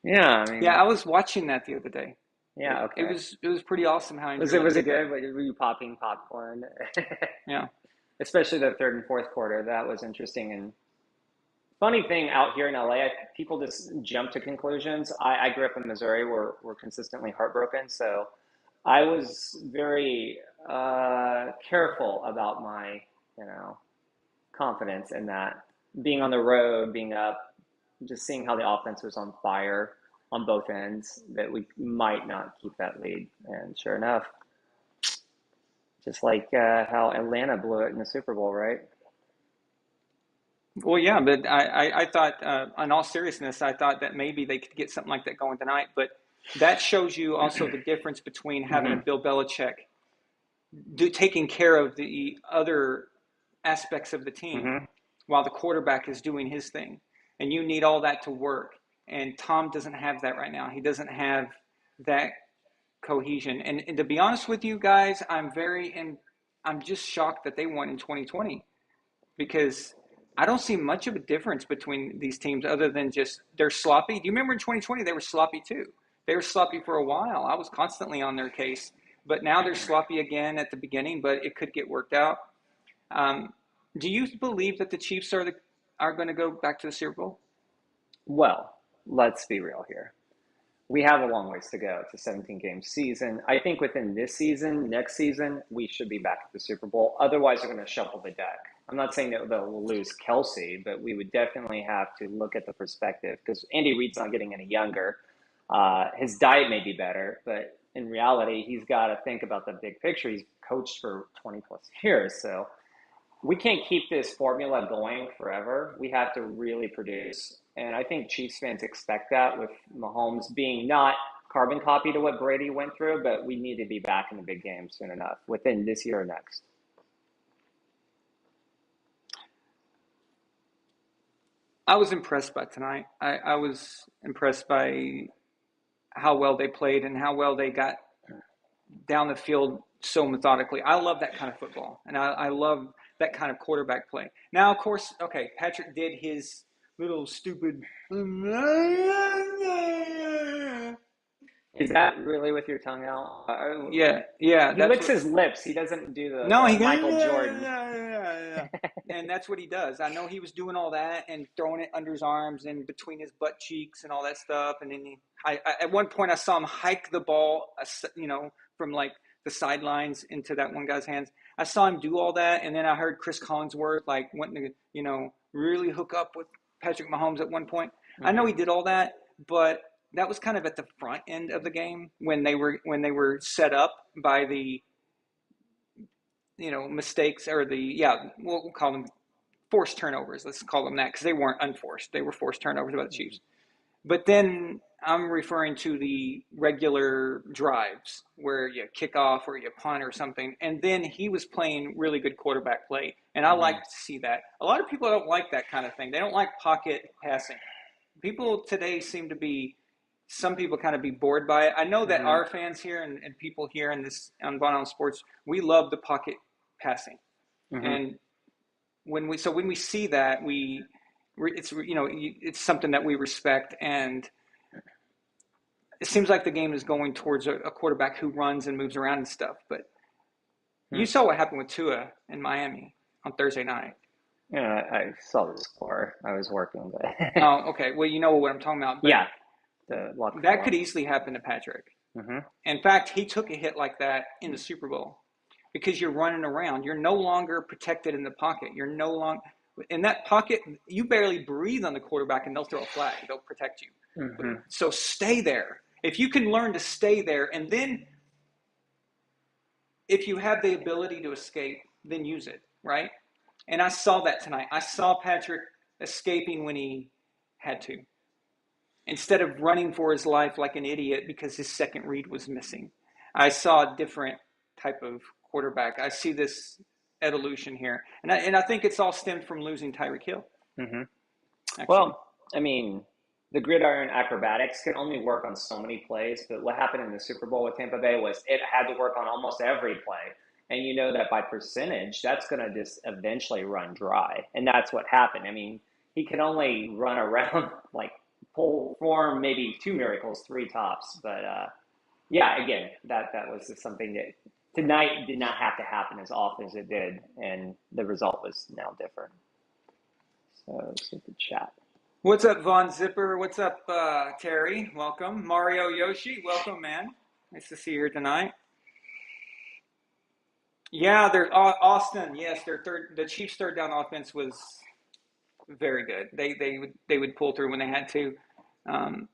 Yeah. I mean, yeah, I was watching that the other day. Yeah. Okay. It was pretty awesome how was it good? Were you popping popcorn? Yeah. Especially the third and fourth quarter. That was interesting. And funny thing out here in LA, people just jump to conclusions. I grew up in Missouri. We're consistently heartbroken. So I was very careful about my, confidence in that. Being on the road, being up, just seeing how the offense was on fire on both ends, that we might not keep that lead. And sure enough, just like how Atlanta blew it in the Super Bowl, right? Well, yeah, but I thought, in all seriousness, I thought that maybe they could get something like that going tonight. But that shows you also the difference between having a Bill Belichick taking care of the other aspects of the team while the quarterback is doing his thing. And you need all that to work. And Tom doesn't have that right now. He doesn't have that cohesion. And to be honest with you guys, I'm just shocked that they won in 2020 because I don't see much of a difference between these teams other than just they're sloppy. Do you remember in 2020 they were sloppy too? They were sloppy for a while. I was constantly on their case, but now they're sloppy again at the beginning, but it could get worked out. Do you believe that the Chiefs are going to go back to the Super Bowl? Well, let's be real here. We have a long ways to go. It's a 17-game season. I think within this season, next season, we should be back at the Super Bowl. Otherwise, they're going to shuffle the deck. I'm not saying that they'll lose Kelsey, but we would definitely have to look at the perspective because Andy Reid's not getting any younger. His diet may be better, but in reality, he's got to think about the big picture. He's coached for 20 plus years. So we can't keep this formula going forever. We have to really produce. And I think Chiefs fans expect that with Mahomes being not carbon copy to what Brady went through, but we need to be back in the big game soon enough within this year or next. I was impressed by tonight. I was impressed by how well they played and how well they got down the field so methodically. I love that kind of football. And I love that kind of quarterback play. Now, of course, okay, Patrick did his little stupid. Is that really with your tongue out? Yeah, yeah, He that's licks what. his lips. He doesn't do No, the he Michael Jordan. and that's what he does. I know he was doing all that and throwing it under his arms and between his butt cheeks and all that stuff. And then at one point, I saw him hike the ball, from like the sidelines into that one guy's hands. I saw him do all that, and then I heard Chris Collinsworth like wanting to, really hook up with Patrick Mahomes at one point. I know Hmm. he did all that, but that was kind of at the front end of the game when they were set up by the mistakes or we'll call them forced turnovers. Let's call them that because they weren't unforced. They were forced turnovers by the Chiefs. But then I'm referring to the regular drives where you kick off or you punt or something. And then he was playing really good quarterback play. And I Hmm. like to see that. A lot of people don't like that kind of thing. They don't like pocket passing. People today seem to be, some people kind of be bored by it. I know that Hmm. our fans here and people here in this on Von Allen Sports, we love the pocket passing. Hmm. And when we see that, it's something that we respect, and it seems like the game is going towards a quarterback who runs and moves around and stuff. But you saw what happened with Tua in Miami on Thursday night. Yeah, I saw the score. I was working, but Oh, okay. Well, you know what I'm talking about. But yeah, the luck that fell could easily happen to Patrick. out. In fact, he took a hit like that in the Super Bowl because you're running around. You're no longer protected in the pocket. You're no longer in that pocket. You barely breathe on the quarterback, and they'll throw a flag. They'll protect you. Hmm. So stay there. If you can learn to stay there, and then if you have the ability to escape, then use it, right? And I saw that tonight. I saw Patrick escaping when he had to, instead of running for his life like an idiot because his second read was missing. I saw a different type of quarterback. I see this evolution here, and I think it's all stemmed from losing Tyreek Hill, Hmm. actually. Well, I mean, the gridiron acrobatics can only work on so many plays, but what happened in the Super Bowl with Tampa Bay was it had to work on almost every play. And you know that by percentage, that's going to just eventually run dry. And that's what happened. I mean, he can only run around like pull form maybe two miracles, three tops. But yeah, again, that was just something that tonight did not have to happen as often as it did. And the result was now different. So let's hit the chat. What's up, Von Zipper? What's up, Terry? Welcome. Mario Yoshi, welcome, man. Nice to see you here tonight. Yeah, they're Austin. Yes, their third. The Chiefs' third down offense was very good. They would pull through when they had to.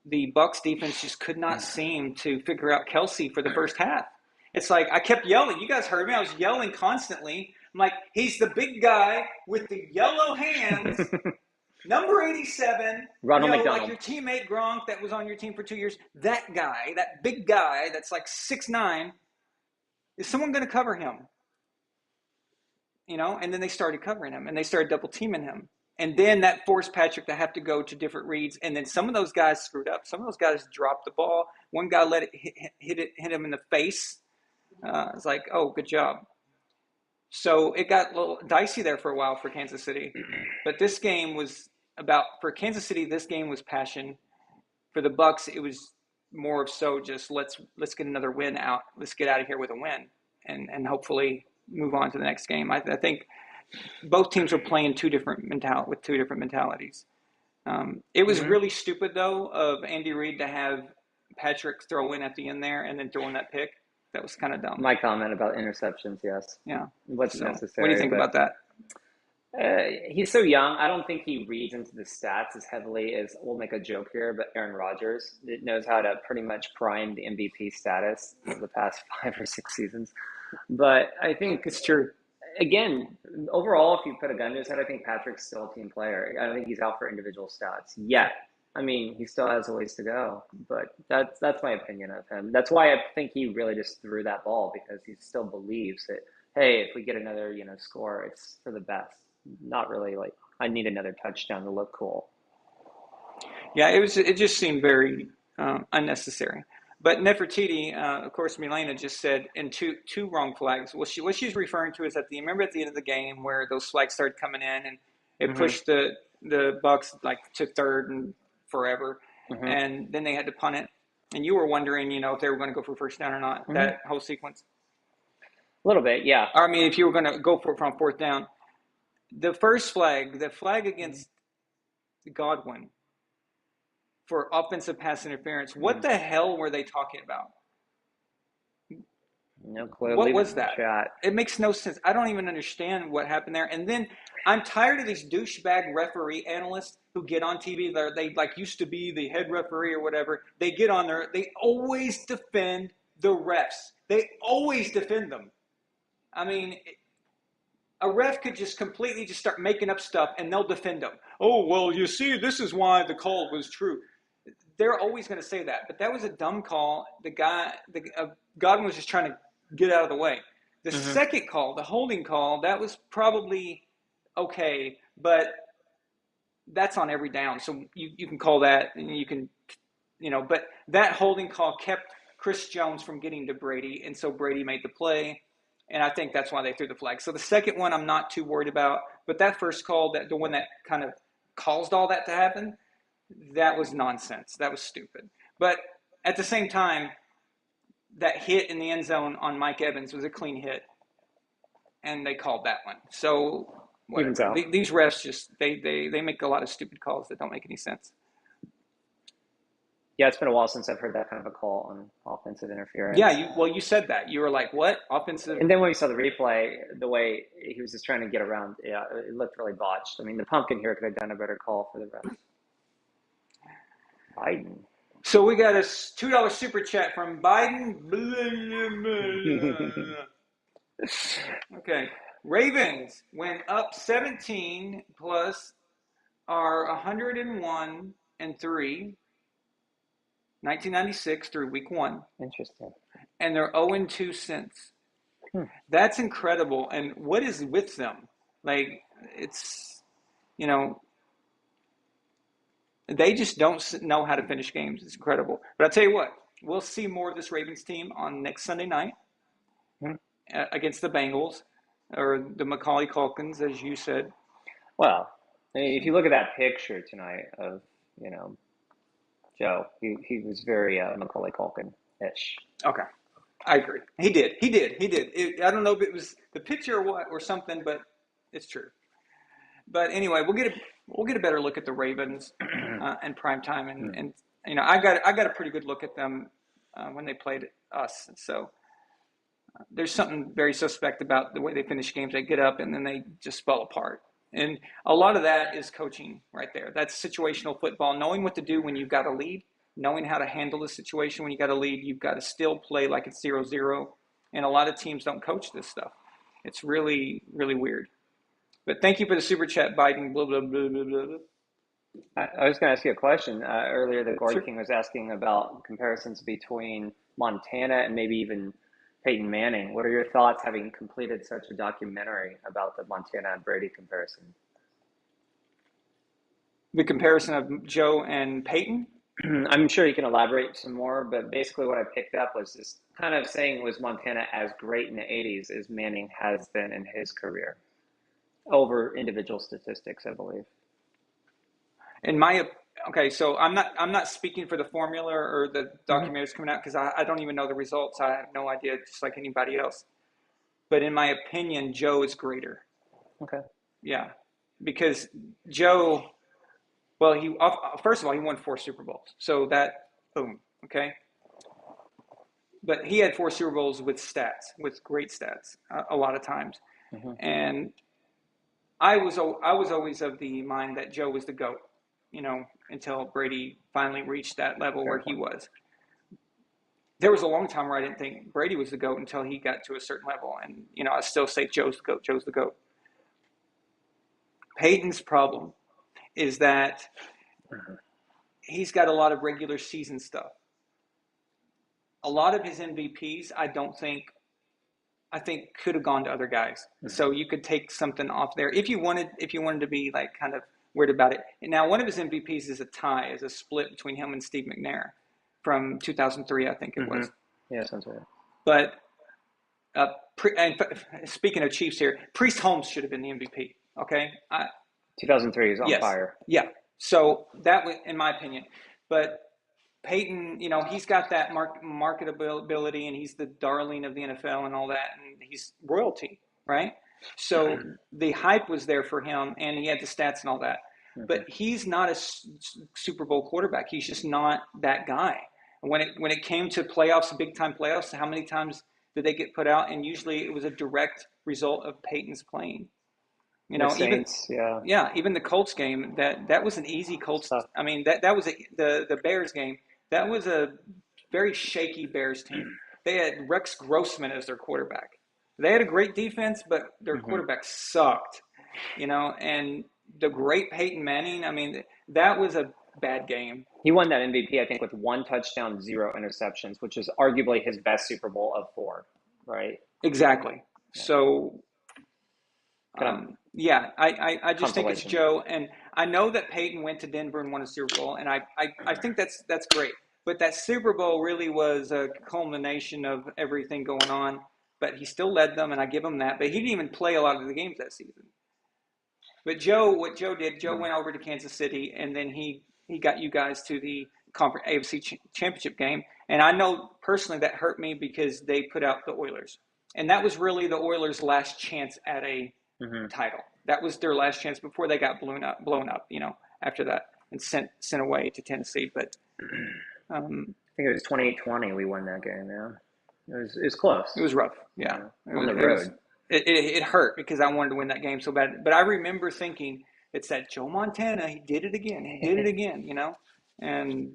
The Bucs defense just could not seem to figure out Kelsey for the first half. It's like I kept yelling. You guys heard me. I was yelling constantly. I'm like, he's the big guy with the yellow hands, number 87. Ronald Like McDonald. your teammate Gronk that was on your team for 2 years. That guy, that big guy that's like 6'9", is someone going to cover him? And then they started covering him and they started double teaming him. And then that forced Patrick to have to go to different reads. And then some of those guys screwed up. Some of those guys dropped the ball. One guy let it hit him in the face. It's like, oh, good job. So it got a little dicey there for a while for Kansas City. But this game was for Kansas City, this game was passion. For the Bucs, it was more of so just let's get another win out. Let's get out of here with a win and hopefully move on to the next game. I think both teams were playing with two different mentalities. It was Hmm. really stupid though of Andy Reid to have Patrick throw in at the end there and then throwing that pick. That was kind of dumb. My comment about interceptions, yes, Yeah. what's So, what do you necessary, think but about that? he's so young. I don't think he reads into the stats as heavily as we'll make a joke here, but Aaron Rodgers knows how to pretty much prime the MVP status of the past 5 or 6 seasons. But I think It's true. again, overall, if you put a gun to his head, I think Patrick's still a team player. I don't think he's out for individual stats yet. I mean, he still has a ways to go, but that's my opinion of him. That's why I think he really just threw that ball because he still believes that, hey, if we get another score, it's for the best. Not really like I need another touchdown to look cool. Yeah, it just seemed very unnecessary. But Nefertiti, of course, Milena just said, and two wrong flags. Well, what she's referring to is remember at the end of the game where those flags started coming in and it Mm-hmm. pushed the Bucs like to third and forever, Mm-hmm. and then they had to punt it. And you were wondering, if they were going to go for first down or not. Mm-hmm. That whole sequence. A little bit, yeah. I mean, if you were going to go for it from fourth down, the first flag, the flag against Godwin for offensive pass interference. What the hell were they talking about? No clue. What Leave was it in that? the chat. It makes no sense. I don't even understand what happened there. And then I'm tired of these douchebag referee analysts who get on TV. They like used to be the head referee or whatever. They get on there. They always defend the refs. They always defend them. I mean, a ref could just completely just start making up stuff and they'll defend them. Oh, well, you see, this is why the call was true. They're always going to say that. But that was a dumb call. Godwin was just trying to get out of the way. The second call, the holding call, that was probably okay, but that's on every down. So you can call that and you can, but that holding call kept Chris Jones from getting to Brady, and so Brady made the play. And I think that's why they threw the flag. So the second one I'm not too worried about. But that first call, the one that kind of caused all that to happen, that was nonsense. That was stupid. But at the same time, that hit in the end zone on Mike Evans was a clean hit. And they called that one. So whatever. These refs just, they make a lot of stupid calls that don't make any sense. Yeah, it's been a while since I've heard that kind of a call on offensive interference. Yeah, you said that. You were like, what? Offensive? And then when we saw the replay, the way he was just trying to get around, yeah, it looked really botched. I mean, the pumpkin here could have done a better call for the ref. Biden. So we got a $2 super chat from Biden. Okay. Ravens went up 17 plus are 101 and 3. 1996 through week 1. Interesting. And they're 0-2 since. That's incredible. And what is with them? Like, it's, they just don't know how to finish games. It's incredible. But I'll tell you what, we'll see more of this Ravens team on next Sunday night against the Bengals or the Macaulay Culkins, as you said. Well, if you look at that picture tonight of, Joe, he was very Macaulay Culkin-ish. Okay. I agree. He did. I don't know if it was the picture or what or something, but it's true. But anyway, we'll get a better look at the Ravens in prime time, and I got a pretty good look at them when they played us. So there's something very suspect about the way they finish games. They get up and then they just fall apart. And a lot of that is coaching right there. That's situational football, knowing what to do when you've got a lead, knowing how to handle the situation when you got a lead. You've got to still play like it's 0-0. And a lot of teams don't coach this stuff. It's really, really weird. But thank you for the super chat, Biden. Blah, blah, blah, blah, blah. I was going to ask you a question. Earlier, the Guard King was asking about comparisons between Montana and maybe even Peyton Manning. What are your thoughts having completed such a documentary about the Montana and Brady comparison? The comparison of Joe and Peyton? I'm sure you can elaborate some more, but basically what I picked up was just kind of saying, was Montana as great in the 80s as Manning has been in his career? Over individual statistics, I believe. Okay, so I'm not speaking for the formula or the documentaries coming out because I don't even know the results. I have no idea, just like anybody else. But in my opinion, Joe is greater. Okay. Yeah, because Joe, well, first of all, he won 4 Super Bowls, so that boom, okay. But he had 4 Super Bowls with stats, with great stats, a lot of times, and I was always of the mind that Joe was the GOAT, until Brady finally reached that level where he was. There was a long time where I didn't think Brady was the GOAT until he got to a certain level, and I still say Joe's the GOAT. Joe's the GOAT. Peyton's problem is that he's got a lot of regular season stuff. A lot of his MVPs, I think could have gone to other guys. So you could take something off there if you wanted to be like kind of weird about it. And now one of his MVPs is a split between him and Steve McNair. from 2003, I think it Mm-hmm. was. Yeah, sounds right. But and speaking of Chiefs here, Priest Holmes should have been the MVP. Okay, 2003 is on yes, fire. yeah. So that was, in my opinion, but Peyton, he's got that marketability, and he's the darling of the NFL and all that, and he's royalty, right? So the hype was there for him, and he had the stats and all that. Mm-hmm. But he's not a Super Bowl quarterback. He's just not that guy. When it came to playoffs, big time playoffs, how many times did they get put out? And usually it was a direct result of Peyton's playing. The Even Saints, yeah, even the Colts game, that was an easy Colts. tough. I mean, that was the Bears game. That was a very shaky Bears team. They had Rex Grossman as their quarterback. They had a great defense, but their Mm-hmm. quarterback sucked. And the great Peyton Manning. I mean, that was a bad game. He won that MVP, I think, with 1 touchdown, 0 interceptions, which is arguably his best Super Bowl of 4, right? Exactly. Yeah. So Kind of yeah, I just think it's consolation. Joe, and I know that Peyton went to Denver and won a Super Bowl, and I think that's great. But that Super Bowl really was a culmination of everything going on. But he still led them, and I give him that. But he didn't even play a lot of the games that season. But what Joe did, Joe went over to Kansas City, and then he got you guys to the conference AFC Championship game. And I know personally that hurt me because they put out the Oilers, and that was really the Oilers' last chance at a title. That was their last chance before they got blown up, after that and sent away to Tennessee. But I think it was 2020 we won that game, yeah. It was close. it was rough. Yeah. On the road. It hurt because I wanted to win that game so bad. But I remember thinking, it's that Joe Montana. He did it again. He did it again. And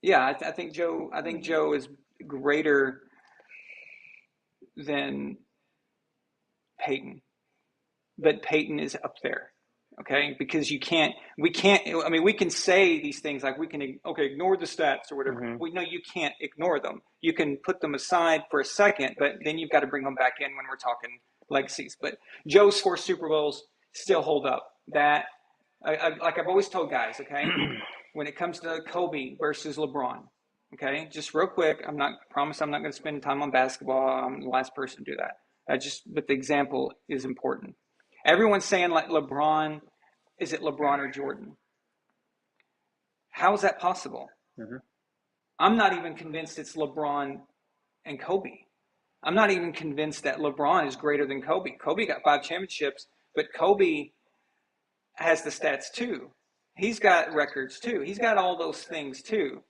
yeah, I think Joe is greater than Peyton, but Peyton is up there. Okay, because we can't. I mean, we can say these things like we can ignore the stats or whatever. Mm-hmm. We know you can't ignore them. You can put them aside for a second, but then you've got to bring them back in when we're talking legacies. But Joe's 4 Super Bowls still hold up. That like I've always told guys, okay, when it comes to Kobe versus LeBron, okay, just real quick. I'm not going to spend time on basketball. I'm the last person to do that. But the example is important. Everyone's saying like LeBron, is it LeBron or Jordan? How is that possible? Mm-hmm. I'm not even convinced it's LeBron and Kobe. I'm not even convinced that LeBron is greater than Kobe. Kobe got 5 championships, but Kobe has the stats too. He's got records too. He's got all those things too.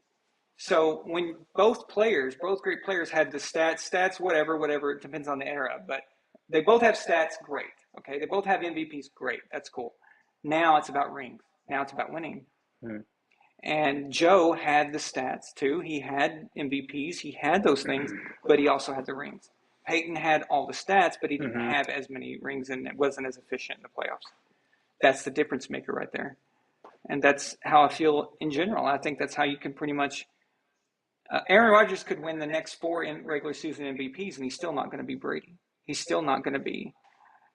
So when both great players had the stats, whatever, it depends on the era, but they both have stats, great. Okay, they both have MVPs, great. That's cool. Now it's about rings. Now it's about winning. Mm-hmm. And Joe had the stats too. He had MVPs. He had those things, but he also had the rings. Peyton had all the stats, but he didn't have as many rings, and it wasn't as efficient in the playoffs. That's the difference maker right there. And that's how I feel in general. I think that's how you can pretty much Aaron Rodgers could win the next 4 in regular season MVPs, and he's still not going to be Brady. He's still not going to be,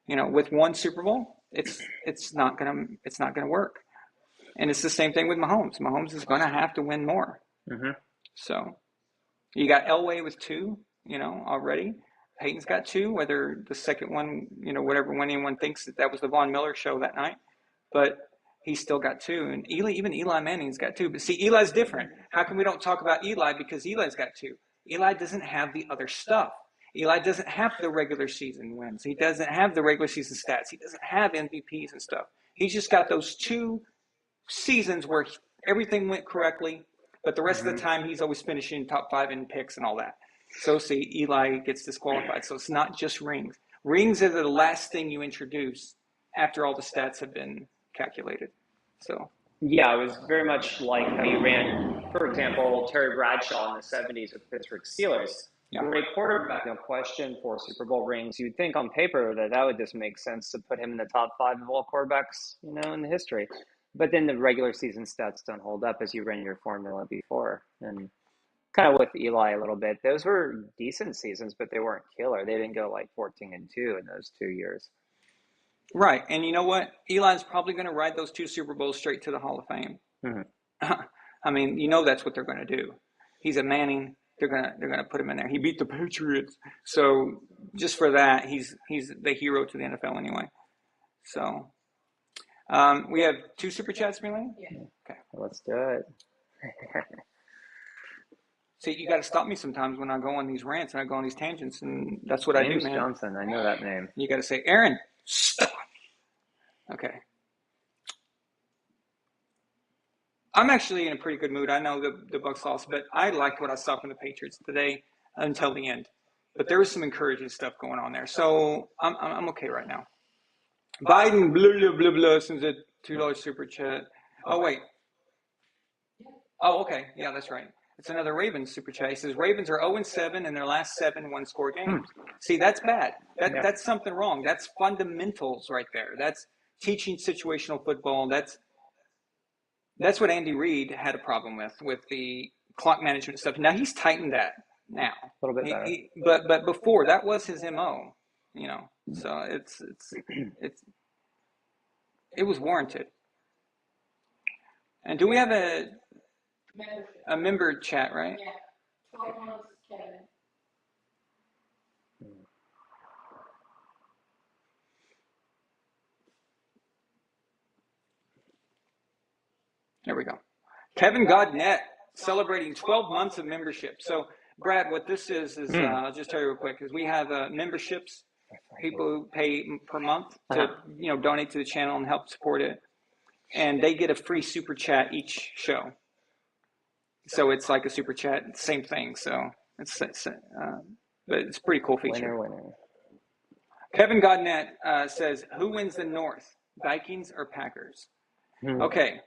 with 1 Super Bowl, it's not going to work. And it's the same thing with Mahomes. Mahomes is going to have to win more. Mm-hmm. So you got Elway with 2, already. Peyton's got 2. Whether the second one, whatever one anyone thinks that was the Von Miller show that night, but he's still got 2. And even Eli Manning's got 2. But see, Eli's different. How come we don't talk about Eli? Because Eli's got 2. Eli doesn't have the other stuff. Eli doesn't have the regular season wins. He doesn't have the regular season stats. He doesn't have MVPs and stuff. He's just got those 2 seasons where everything went correctly, but the rest of the time he's always finishing top 5 in picks and all that. So see, Eli gets disqualified. So it's not just rings. Rings are the last thing you introduce after all the stats have been calculated. So yeah, it was very much like how you ran, for example, Terry Bradshaw in the 70s with Pittsburgh Steelers. yeah. Great quarterback, no question, 4 Super Bowl rings. You'd think on paper that would just make sense to put him in the top 5 of all quarterbacks, in the history. But then the regular season stats don't hold up as you ran your formula before. And kind of with Eli a little bit, those were decent seasons, but they weren't killer. They didn't go like 14-2 in those 2 years. Right. And you know what? Eli's probably going to ride those 2 Super Bowls straight to the Hall of Fame. Mm-hmm. I mean, that's what they're going to do. He's a Manning. They're gonna put him in there. He beat the Patriots, so just for that, he's the hero to the NFL anyway. So we have two super chats, Milene. Yeah. Okay. Let's do it. See, you got to stop me sometimes when I go on these rants and I go on these tangents, and that's what I do, James man. Johnson, I know that name. You got to say, Aaron, stop. Okay. I'm actually in a pretty good mood. I know the Bucs lost, but I liked what I saw from the Patriots today until the end. But there was some encouraging stuff going on there, so I'm okay right now. Biden, blah blah blah blah, sends a $2 super chat. Oh wait. Oh, okay. Yeah, that's right. It's another Ravens super chat. He says Ravens are 0-7 in their last 7 one-score games. See, that's bad. That's something wrong. That's fundamentals right there. That's teaching situational football. That's what Andy Reid had a problem with the clock management stuff. Now he's tightened that now. A little bit better. But before that was his MO, So it was warranted. And do we have a member chat, right? Yeah. 12 months, Kevin. There we go. Kevin Godnett celebrating 12 months of membership. So, Brad, what this is I'll just tell you real quick, is we have memberships, people who pay per month to donate to the channel and help support it, and they get a free super chat each show. So it's like a super chat, same thing. So but it's a pretty cool feature. Winner. Kevin Godnett says, "Who wins the North, Vikings or Packers?" Okay.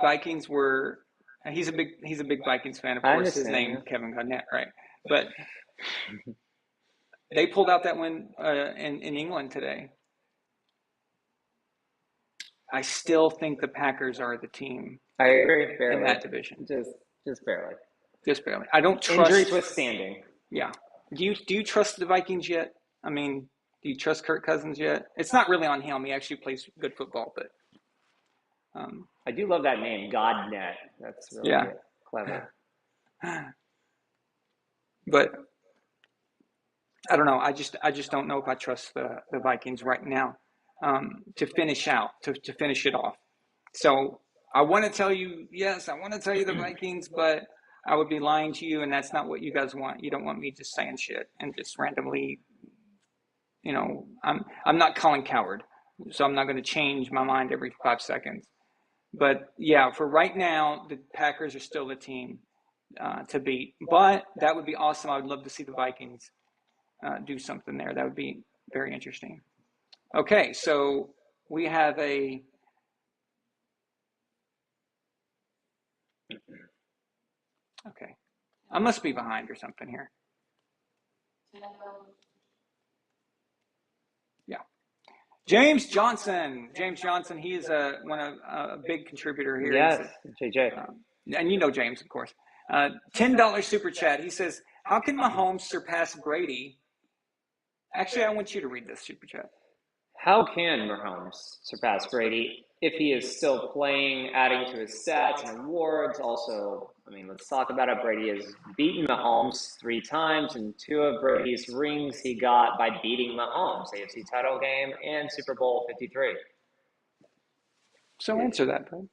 Vikings were. He's a big Vikings fan, of course. His name Kevin Garnett, right? But they pulled out that win in England today. I still think the Packers are the team. I agree, barely. In that division. Just barely. Just barely. I don't trust. Injuries withstanding. Yeah. Do you trust the Vikings yet? I mean, do you trust Kirk Cousins yet? It's not really on him. He actually plays good football, but. I do love that name, Godnet. That's really clever. But I don't know. I just don't know if I trust the Vikings right now to finish it off. So I want to tell you, yes, I want to tell you the Vikings, but I would be lying to you, and that's not what you guys want. You don't want me just saying shit and just randomly, I'm not Colin Coward, so I'm not going to change my mind every 5 seconds. But yeah, for right now, the Packers are still the team to beat. But that would be awesome. I would love to see the Vikings do something there. That would be very interesting. Okay, so we have a. Okay, I must be behind or something here. Yeah. James Johnson, he is a big contributor here. Yes, JJ. And you know James, of course. $10 super chat. He says, "How can Mahomes surpass Brady?" Actually, I want you to read this super chat. How can Mahomes surpass Brady if he is still playing, adding to his stats and awards? Also, let's talk about it. Brady has beaten Mahomes 3 times, and 2 of Brady's rings he got by beating Mahomes, AFC title game and Super Bowl 53. So answer that, Brad.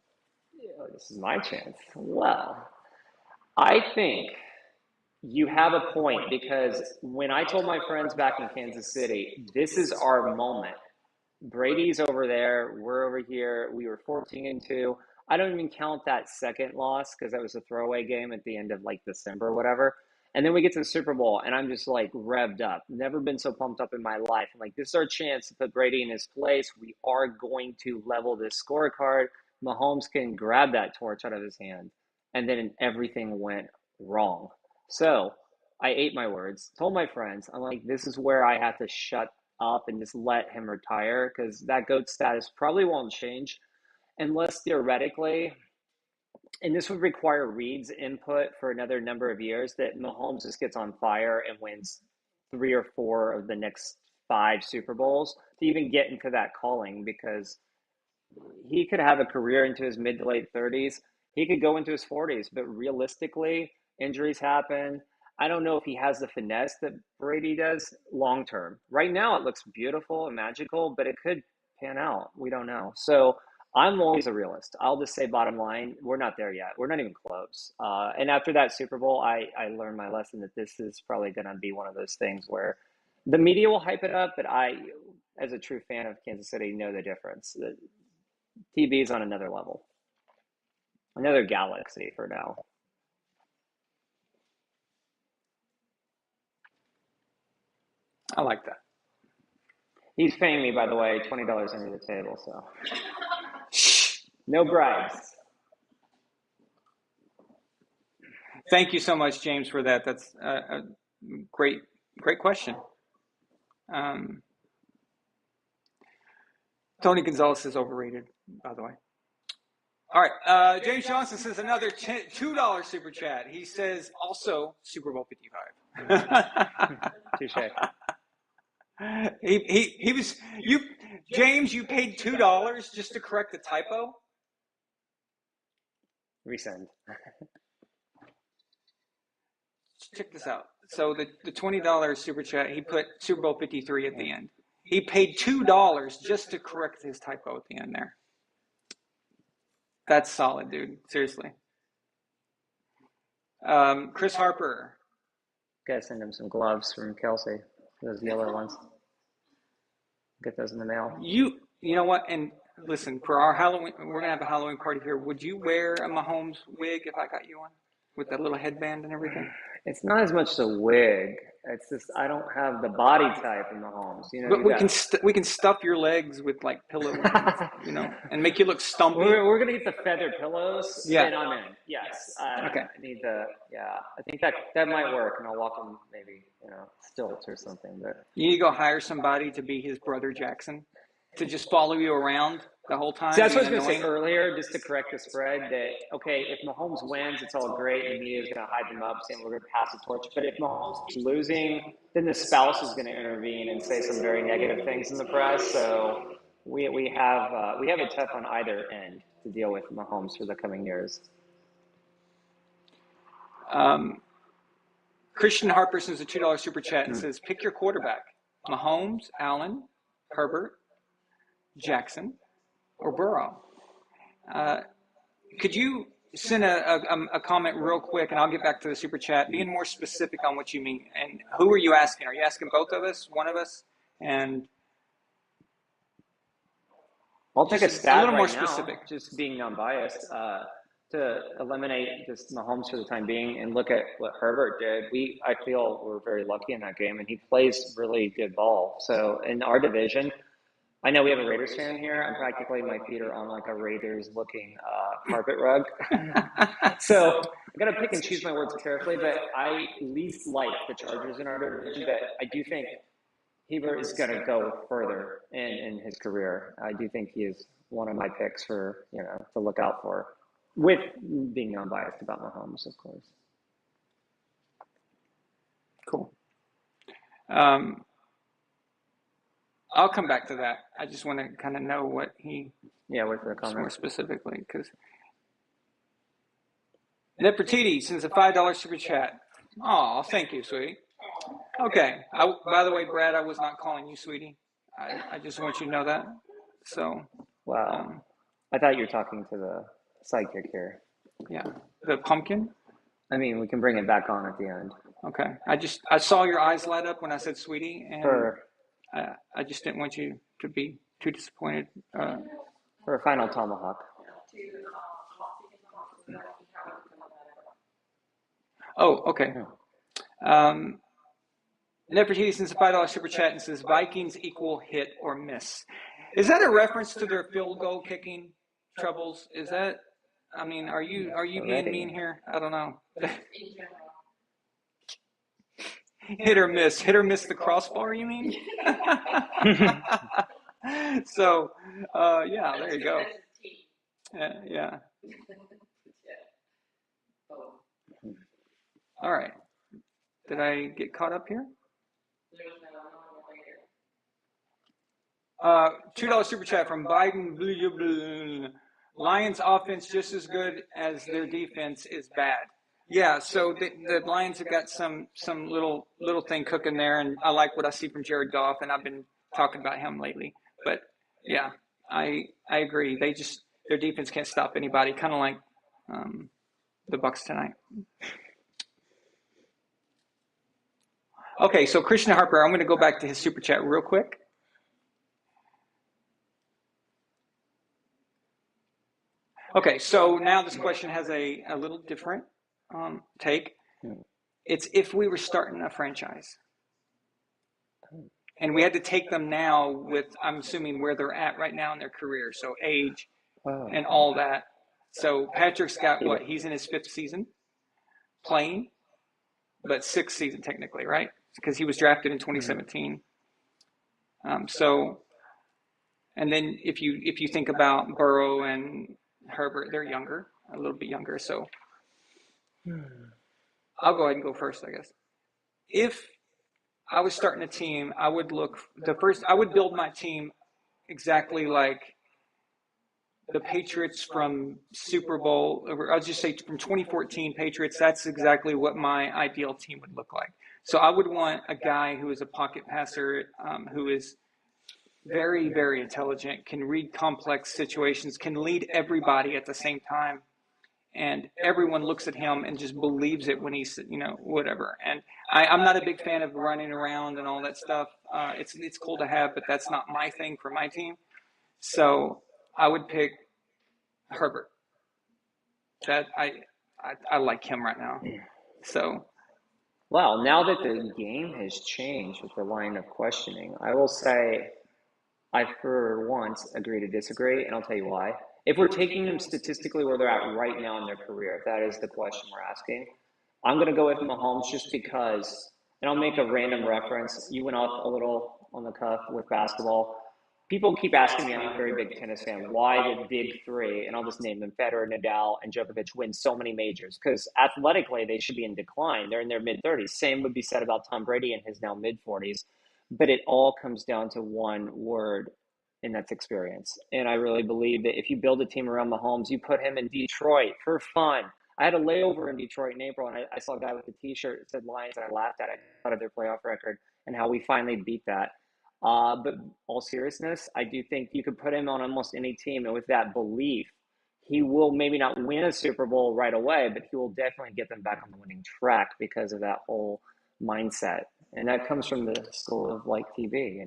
This is my chance. Well, I think you have a point, because when I told my friends back in Kansas City, this is our moment. Brady's over there, we're over here. We were 14-2. I don't even count that second loss because that was a throwaway game at the end of December or whatever. And then we get to the Super Bowl, and I'm just revved up. Never been so pumped up in my life. I'm this is our chance to put Brady in his place. We are going to level this scorecard. Mahomes can grab that torch out of his hand. And then everything went wrong. So I ate my words, told my friends, I'm this is where I have to shut up and just let him retire, because that GOAT status probably won't change unless theoretically, and this would require Reed's input for another number of years, that Mahomes just gets on fire and wins 3 or 4 of the next 5 Super Bowls to even get into that calling, because he could have a career into his mid to late 30s. He could go into his 40s, but realistically, injuries happen. I don't know if he has the finesse that Brady does long term. Right now, it looks beautiful and magical, but it could pan out. We don't know. So I'm always a realist. I'll just say, bottom line, we're not there yet. We're not even close. And after that Super Bowl, I learned my lesson that this is probably going to be one of those things where the media will hype it up, but I, as a true fan of Kansas City, know the difference. The TV is on another level, another galaxy for now. I like that. He's paying me, by the way, $20 under the table, so no bribes. Thank you so much, James, for that. That's a great question. Tony Gonzalez is overrated, by the way. All right. James Johnson says another $2 super chat. He says also Super Bowl 55. Touche. He was you, James. You paid $2 just to correct the typo. Resend. Check this out. So the $20 super chat, he put Super Bowl 53 at the end. He paid $2 just to correct his typo at the end there. That's solid, dude. Seriously. Chris Harper. Gotta send him some gloves from Kelsey. Those yellow ones. Get those in the mail. You know what? And listen, for our Halloween, we're gonna have a Halloween party here. Would you wear a Mahomes wig if I got you one with that little headband and everything? It's not as much the wig. It's just I don't have the body type in Mahomes. You know, but we can stuff your legs with like pillows, and make you look stumpy. We're gonna get the feather pillows. Yeah. And I'm in. Yes. Okay. I need the. Yeah. I think that might work, and I'll walk him maybe stilts or something. But you need to go hire somebody to be his brother Jackson, to just follow you around the whole time. So that's what I was going to say earlier, just to correct the spread, that, okay, if Mahomes wins, it's all great. The media is going to hype him up, saying we're going to pass the torch. But if Mahomes is losing, then the spouse is going to intervene and say some very negative things in the press. So we have it tough on either end to deal with Mahomes for the coming years. Christian Harper sends a $2 super chat and says, pick your quarterback. Mahomes, Allen, Herbert, Jackson, or Burrow. Could you send a comment real quick, and I'll get back to the super chat, being more specific on what you mean. And who are you asking? Are you asking both of us, one of us? And I'll take a stab a little more now, specific. Just being non-biased, to eliminate just Mahomes for the time being and look at what Herbert did. I feel we're very lucky in that game, and he plays really good ball. So in our division, I know we have a Raiders fan here. I'm practically, my feet are on like a Raiders-looking carpet rug. So I got to pick and choose my words carefully, but I least like the Chargers in our division, but I do think Hebert is going to go further in his career. I do think he is one of my picks for, to look out for, with being non-biased about Mahomes, of course. Cool. I'll come back to that. I just want to kind of know what he. Yeah, with the comment more specifically, because Nefertiti sends a $5 super chat. Oh, thank you, sweetie. Okay. By the way, Brad, I was not calling you sweetie. I just want you to know that. So. Wow. I thought you were talking to the sidekick here. Yeah. The pumpkin. I mean, we can bring it back on at the end. Okay. I saw your eyes light up when I said sweetie, and I just didn't want you to be too disappointed. For a final tomahawk. Oh, okay. Nefertiti sends a $5 super chat and says Vikings equal hit or miss. Is that a reference to their field goal kicking troubles? Is that? I mean, are you being mean here? I don't know. Hit or miss the crossbar, you mean? So, yeah, there you go. Yeah. All right. Did I get caught up here? $2 super chat from Biden. Lions offense just as good as their defense is bad. Yeah, so the Lions have got some little thing cooking there, and I like what I see from Jared Goff, and I've been talking about him lately. But yeah, I agree. Their defense can't stop anybody, kind of like the Bucs tonight. Okay, so Christian Harper, I'm going to go back to his super chat real quick. Okay, so now this question has a little different take. It's if we were starting a franchise and we had to take them now with, I'm assuming, where they're at right now in their career, so age and all that. So Patrick's got what? He's in his 5th season playing, but 6th season technically, right? Because he was drafted in 2017. And then if you think about Burrow and Herbert, they're younger, a little bit younger. So I'll go ahead and go first, I guess. If I was starting a team, I would build my team exactly like the Patriots from Super Bowl, or I'll just say from 2014 Patriots. That's exactly what my ideal team would look like. So I would want a guy who is a pocket passer, who is very, very intelligent, can read complex situations, can lead everybody at the same time. And everyone looks at him and just believes it when he's, whatever. And I'm not a big fan of running around and all that stuff. It's cool to have, but that's not my thing for my team. So I would pick Herbert. That I like him right now. So. Well, now that the game has changed with the line of questioning, I will say I, for once, agree to disagree, and I'll tell you why. If we're taking them statistically where they're at right now in their career, if that is the question we're asking, I'm going to go with Mahomes just because, and I'll make a random reference. You went off a little on the cuff with basketball. People keep asking me, I'm a very big tennis fan, why the big three, and I'll just name them, Federer, Nadal, and Djokovic, win so many majors? Because athletically, they should be in decline. They're in their mid-30s. Same would be said about Tom Brady in his now mid-40s. But it all comes down to one word, and that's experience. And I really believe that if you build a team around Mahomes, you put him in Detroit for fun. I had a layover in Detroit in April, and I saw a guy with a T-shirt that said Lions, and I laughed at it. I thought of their playoff record and how we finally beat that. But all seriousness, I do think you could put him on almost any team, and with that belief, he will maybe not win a Super Bowl right away, but he will definitely get them back on the winning track because of that whole mindset. And that comes from the school of like TV,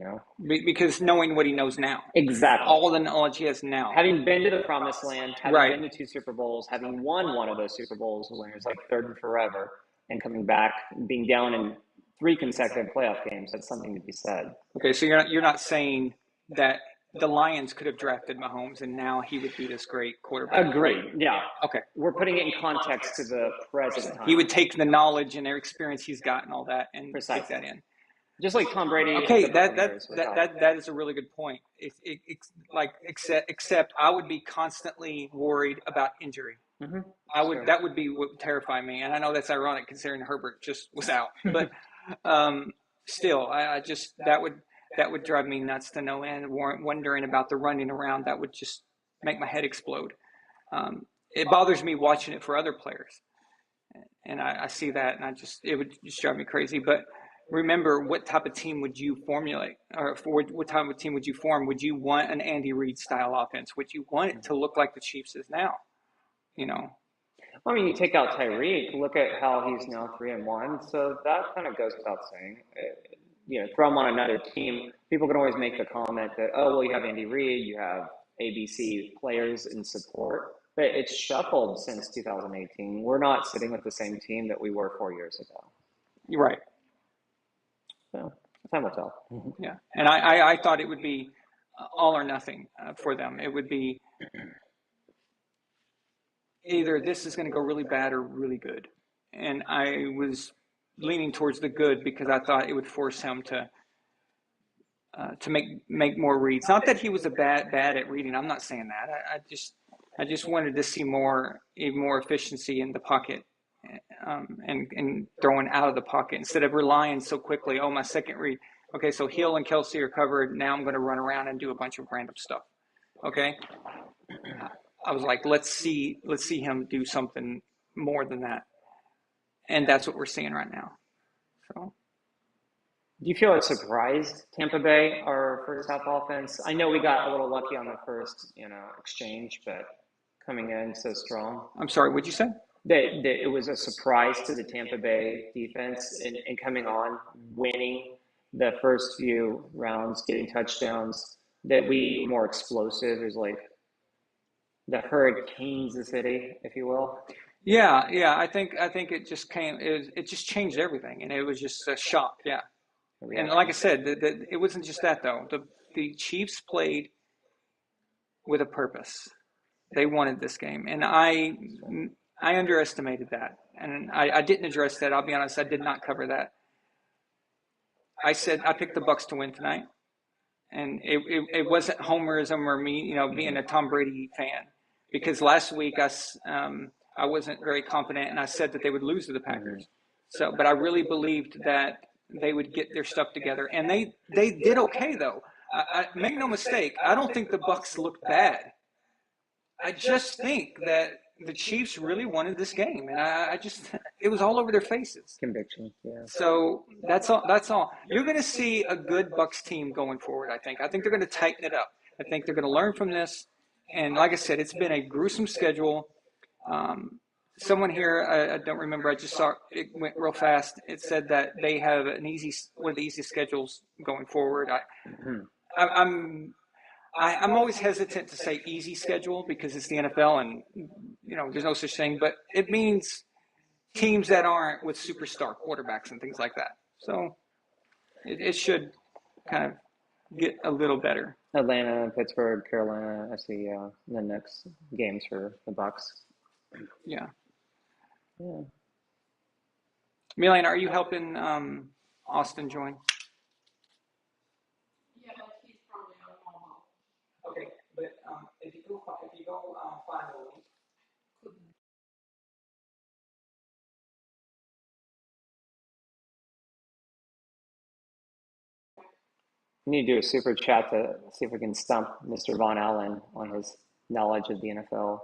Because knowing what he knows now. Exactly. All the knowledge he has now. Having been to the promised land, having been to 2 Super Bowls, having won one of those Super Bowls, winners like 3rd and forever, and coming back, being down in 3 consecutive playoff games, that's something to be said. Okay, so you're not saying that the Lions could have drafted Mahomes and now he would be this great quarterback. Agreed. Yeah. Okay. We're putting it in context to the present time. He would take the knowledge and their experience he's got and all that and take that in. Just like Tom Brady. Okay, that is a really good point. Except I would be constantly worried about injury. Mm-hmm. That would be what would terrify me, and I know that's ironic considering Herbert just was out, but still, that would drive me nuts to no end. Wondering about the running around, that would just make my head explode. It bothers me watching it for other players, and I see that, and it would just drive me crazy. But remember, what type of team would you formulate, or what type of team would you form? Would you want an Andy Reid style offense? Would you want it to look like the Chiefs is now? I mean, you take out Tyreek, look at how he's now 3-1. So that kind of goes without saying. Throw him on another team. People can always make the comment that, you have Andy Reid, you have ABC players in support. But it's shuffled since 2018. We're not sitting with the same team that we were 4 years ago. You're right. So time will tell. Yeah, and I thought it would be all or nothing for them. It would be either this is going to go really bad or really good. And I was leaning towards the good because I thought it would force him to make more reads. Not that he was bad at reading. I'm not saying that. I just wanted to see more efficiency in the pocket and throwing out of the pocket instead of relying so quickly. Oh, my second read. Okay, so Hill and Kelsey are covered. Now I'm going to run around and do a bunch of random stuff. Okay. I was like, let's see him do something more than that, and that's what we're seeing right now. So Do you feel it surprised Tampa Bay, our first half offense? I know we got a little lucky on the first, exchange, but coming in so strong. I'm sorry, what'd you say? That it was a surprise to the Tampa Bay defense and coming on, winning the first few rounds, getting touchdowns, that we more explosive is like the Hurricanes the city, if you will. Yeah. I think it just it just changed everything, and it was just a shock. Yeah, The and like I reaction. said, it wasn't just that though. The Chiefs played with a purpose. They wanted this game, and I underestimated that, and I didn't address that. I'll be honest, I did not cover that. I said I picked the Bucs to win tonight, and it wasn't homerism or me, being a Tom Brady fan, because last week I wasn't very confident, and I said that they would lose to the Mm-hmm. Packers. So, but I really believed that they would get their stuff together, and they did okay though. Make no mistake, I don't think the Bucs looked bad. I just think that the Chiefs really wanted this game, and I just it was all over their faces. Conviction, yeah. So that's all. That's all. You're going to see a good Bucks team going forward. I think. I think they're going to tighten it up. I think they're going to learn from this. And like I said, it's been a gruesome schedule. Someone here, I don't remember. I just saw it went real fast. It said that they have one of the easiest schedules going forward. Mm-hmm. I'm I'm always hesitant to say easy schedule because it's the NFL and there's no such thing. But it means teams that aren't with superstar quarterbacks and things like that. So it should kind of get a little better. Atlanta, Pittsburgh, Carolina. I see the next games for the Bucks. Yeah. Yeah. Milan, are you helping Austin join? Okay, but if you go find the link. We need to do a super chat to see if we can stump Mr. Von Allen on his knowledge of the NFL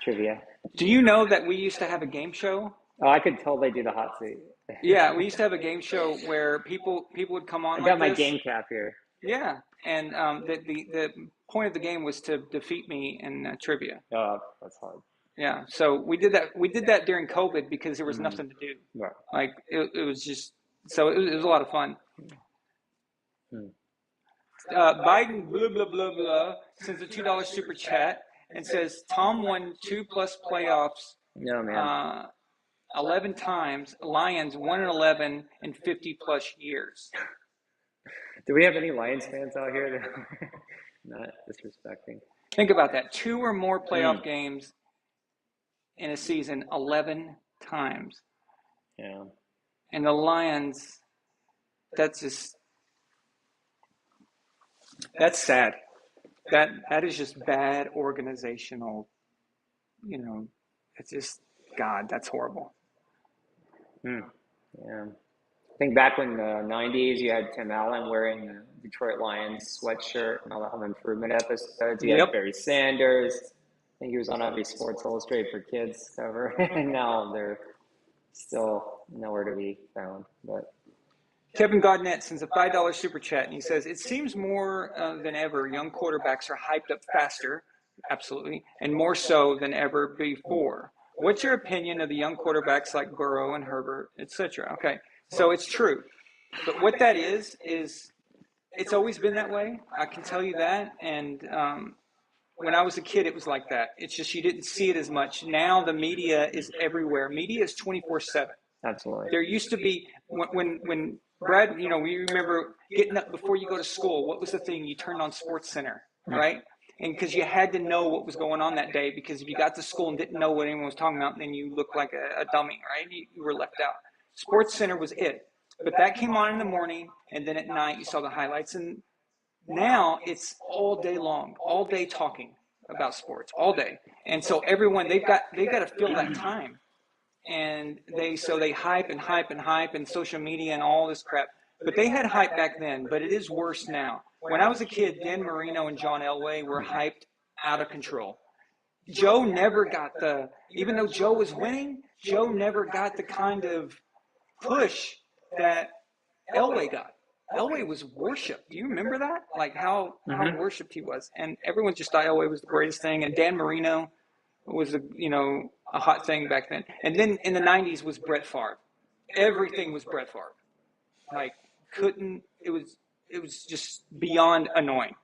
trivia. Do you know that we used to have a game show? Oh, I could tell they do the hot seat. Yeah, we used to have a game show where people would come on I like got my this. game cap here. Yeah, and the point of the game was to defeat me in trivia. Oh, that's hard. Yeah, so we did that. We did that during COVID because there was Mm-hmm. nothing to do. Right. Like it was just so it was a lot of fun. Hmm. Biden blah blah blah blah sends a $2 super chat and says Tom won 2+ playoffs No, man. 11 times. Lions 1-11 in 50+ years. Do we have any Lions fans out here that not disrespecting? Think about that. 2 or more playoff games in a season 11 times. Yeah. And the Lions, that's sad. That is just bad organizational, it's just, God, that's horrible. Yeah. I think back in the 90s, you had Tim Allen wearing the Detroit Lions sweatshirt and all the Home Improvement episodes. You had Barry Sanders. I think he was on every Sports Illustrated for Kids cover. And now they're still nowhere to be found. But Kevin Godnett sends a $5 super chat, and he says, it seems more than ever, young quarterbacks are hyped up faster, absolutely, and more so than ever before. What's your opinion of the young quarterbacks like Burrow and Herbert, etc.? Okay, so it's true. But what that is it's always been that way. I can tell you that. And when I was a kid, it was like that. It's just you didn't see it as much. Now the media is everywhere. Media is 24/7. absolutely. There used to be, when Brad, we remember getting up before you go to school. What was the thing? You turned on Sports Center, right? And because you had to know what was going on that day, because if you got to school and didn't know what anyone was talking about, then you looked like a dummy, right? You were left out. Sports Center was it. But that came on in the morning, and then at night you saw the highlights. And now it's all day long, all day talking about sports, all day. And so everyone, they've got to fill that time. And they hype and hype and hype and social media and all this crap. But they had hype back then, but it is worse now. When I was a kid, Dan Marino and John Elway were hyped out of control. Joe never got even though Joe was winning, Joe never got the kind of push that Elway got. Elway was worshipped. Do you remember that? Like how Hmm. worshipped he was, and everyone just thought Elway was the greatest thing. And Dan Marino was a hot thing back then. And then in the '90s was Brett Favre. Everything was Brett Favre. Like couldn't it was just beyond annoying.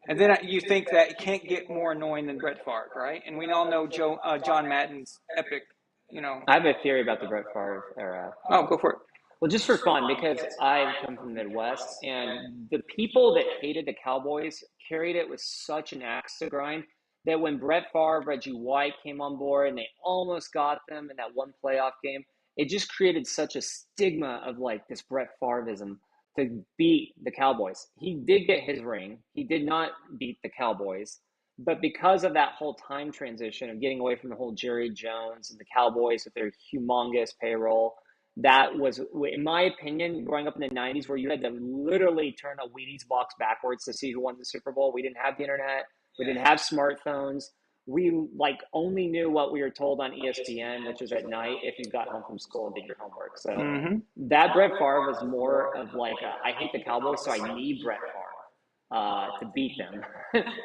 And then you think that it can't get more annoying than Brett Favre, right? And we all know John Madden's epic, you know. I have a theory about the Brett Favre era. Oh, go for it. Well, just for fun, because I come from the Midwest, and the people that hated the Cowboys carried it with such an axe to grind that when Brett Favre, Reggie White came on board, and they almost got them in that one playoff game, it just created such a stigma of like this Brett Favreism to beat the Cowboys. He did get his ring. He did not beat the Cowboys. But because of that whole time transition of getting away from the whole Jerry Jones and the Cowboys with their humongous payroll, that was, in my opinion, growing up in the 90s, where you had to literally turn a Wheaties box backwards to see who won the Super Bowl. We didn't have the internet. We didn't have smartphones. We like only knew what we were told on ESPN, which was at night if you got home from school and did your homework. So Mm-hmm. that Brett Favre was more of like, I hate the Cowboys, so I need Brett Favre to beat them.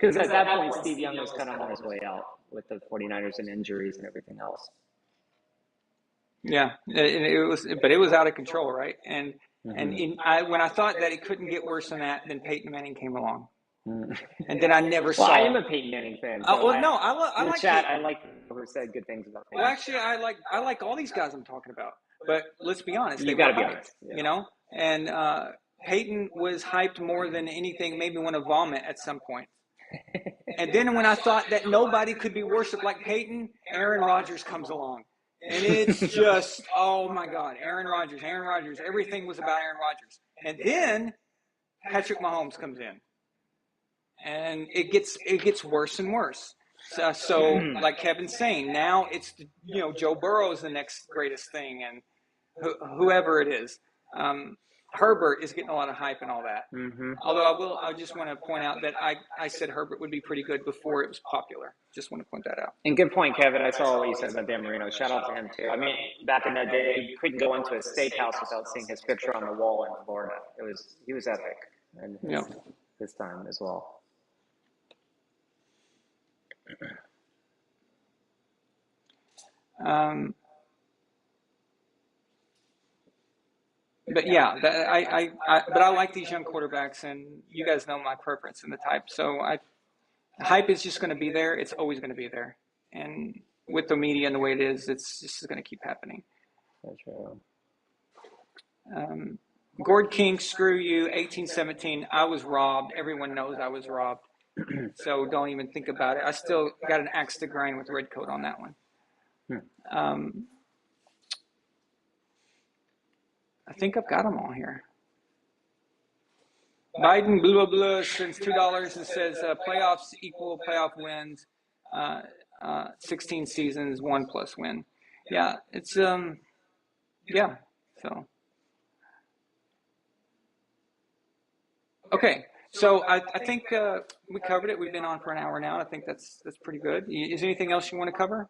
Because at that point, Steve Young was kind of on his way out with the 49ers and injuries and everything else. Yeah, but it was out of control, right? And Mm-hmm. when I thought that it couldn't get worse than that, then Peyton Manning came along, Mm. and then I never Well, I saw. am a Peyton Manning fan, so Well, no, I in the like chat, Peyton. I like people who said good things about Well, Peyton. actually, I like all these guys I'm talking about. But let's be honest, they You were got to be hyped, honest. Yeah. you know. And Peyton was hyped more than anything, made me want to vomit at some point. And then when I thought that nobody could be worshipped like Peyton, Aaron Rodgers comes along. And it's just, oh my God, Aaron Rodgers. Everything was about Aaron Rodgers. And then Patrick Mahomes comes in. And it gets worse and worse. So like Kevin's saying, now it's, Joe Burrow is the next greatest thing, and whoever it is. Herbert is getting a lot of hype and all that. Mm-hmm. Although I just want to point out that I said Herbert would be pretty good before it was popular. Just want to point that out. And good point, Kevin. I saw what you said about Dan Marino. Shout out to him too. I mean, back in that day, you couldn't go into a steakhouse without seeing his picture on the wall in Florida. He was epic, and Yeah. his time as well. But yeah, but I like these young quarterbacks, and you guys know my preference in the type. So hype is just going to be there. It's always going to be there, and with the media and the way it is, it's just going to keep happening. That's true. Gord King, screw you. 1817. I was robbed. Everyone knows I was robbed. So don't even think about it. I still got an axe to grind with Redcoat on that one. I think I've got them all here. Biden, blah, blah, blah, sends $2 and says playoffs equal playoff wins, 16 seasons, 1+ win. Yeah, it's, yeah, so. Okay, so I think we covered it. We've been on for an hour now. I think that's pretty good. Is there anything else you want to cover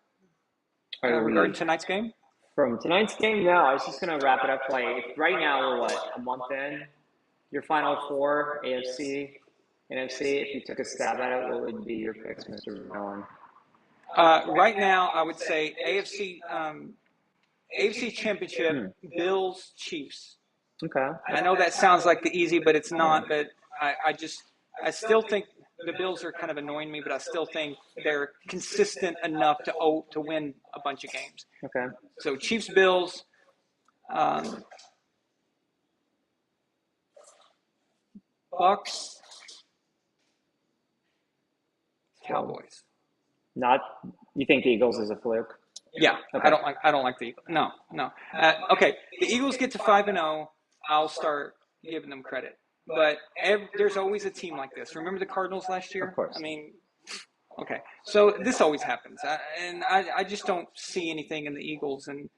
regarding tonight's game? From tonight's game, no. I was just going to wrap it up. Like right now, we're a month in. Your final four, AFC, NFC. If you took a stab at it, what would be your picks, Mr. Mellon? Right now, I would say AFC Championship, Bills, Chiefs. Okay. I know that sounds like the easy, but it's not. But I still think the Bills are kind of annoying me, but I still think they're consistent enough to win a bunch of games. Okay. So Chiefs, Bills, Bucs, Cowboys. You think the Eagles is a fluke? Yeah, okay. I don't like the Eagles. No. Okay, the Eagles get to 5-0, I'll start giving them credit. But there's always a team like this. Remember the Cardinals last year? Of course. I mean, okay. So this always happens. I just don't see anything in the Eagles, and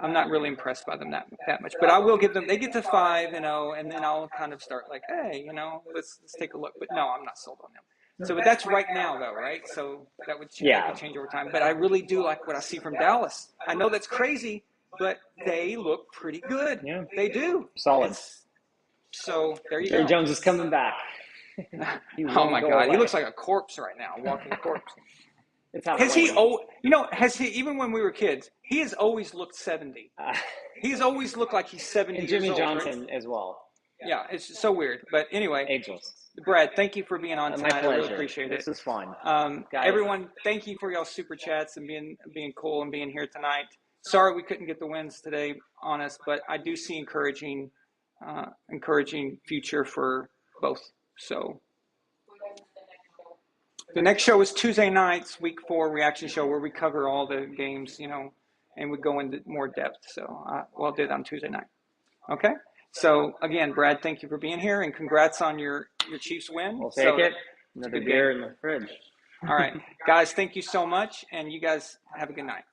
I'm not really impressed by them that much. But I will give them. They get to 5-0, and then I'll kind of start like, hey, let's take a look. But no, I'm not sold on them. So, but that's right now, though, right? So that could Yeah. change over time. But I really do like what I see from Dallas. I know that's crazy, but they look pretty good. Yeah. They do. Solid. So there you Jerry go. Jones is coming back. He Oh won't my go God, he away. looks like a corpse right now, a walking corpse. It's Has he? Halloween. Oh, has he? Even when we were kids, he has always looked 70. He's always looked like he's 70 And years Jimmy old, right? Johnson as well. Yeah, it's so weird. But anyway, Ageless. Brad, thank you for being on My tonight. I really pleasure. appreciate it. This is fun. Guys. Everyone, thank you for y'all super chats and being cool and being here tonight. Sorry we couldn't get the wins today on us, but I do see encouraging future for both. So the next show is Tuesday nights, week 4 reaction show, where we cover all the games, and we go into more depth. So we'll do it on Tuesday night. Okay. So again, Brad, thank you for being here, and congrats on your Chiefs win. We'll take it. It's a Another good beer game. in the fridge. All right, guys, thank you so much, and you guys have a good night.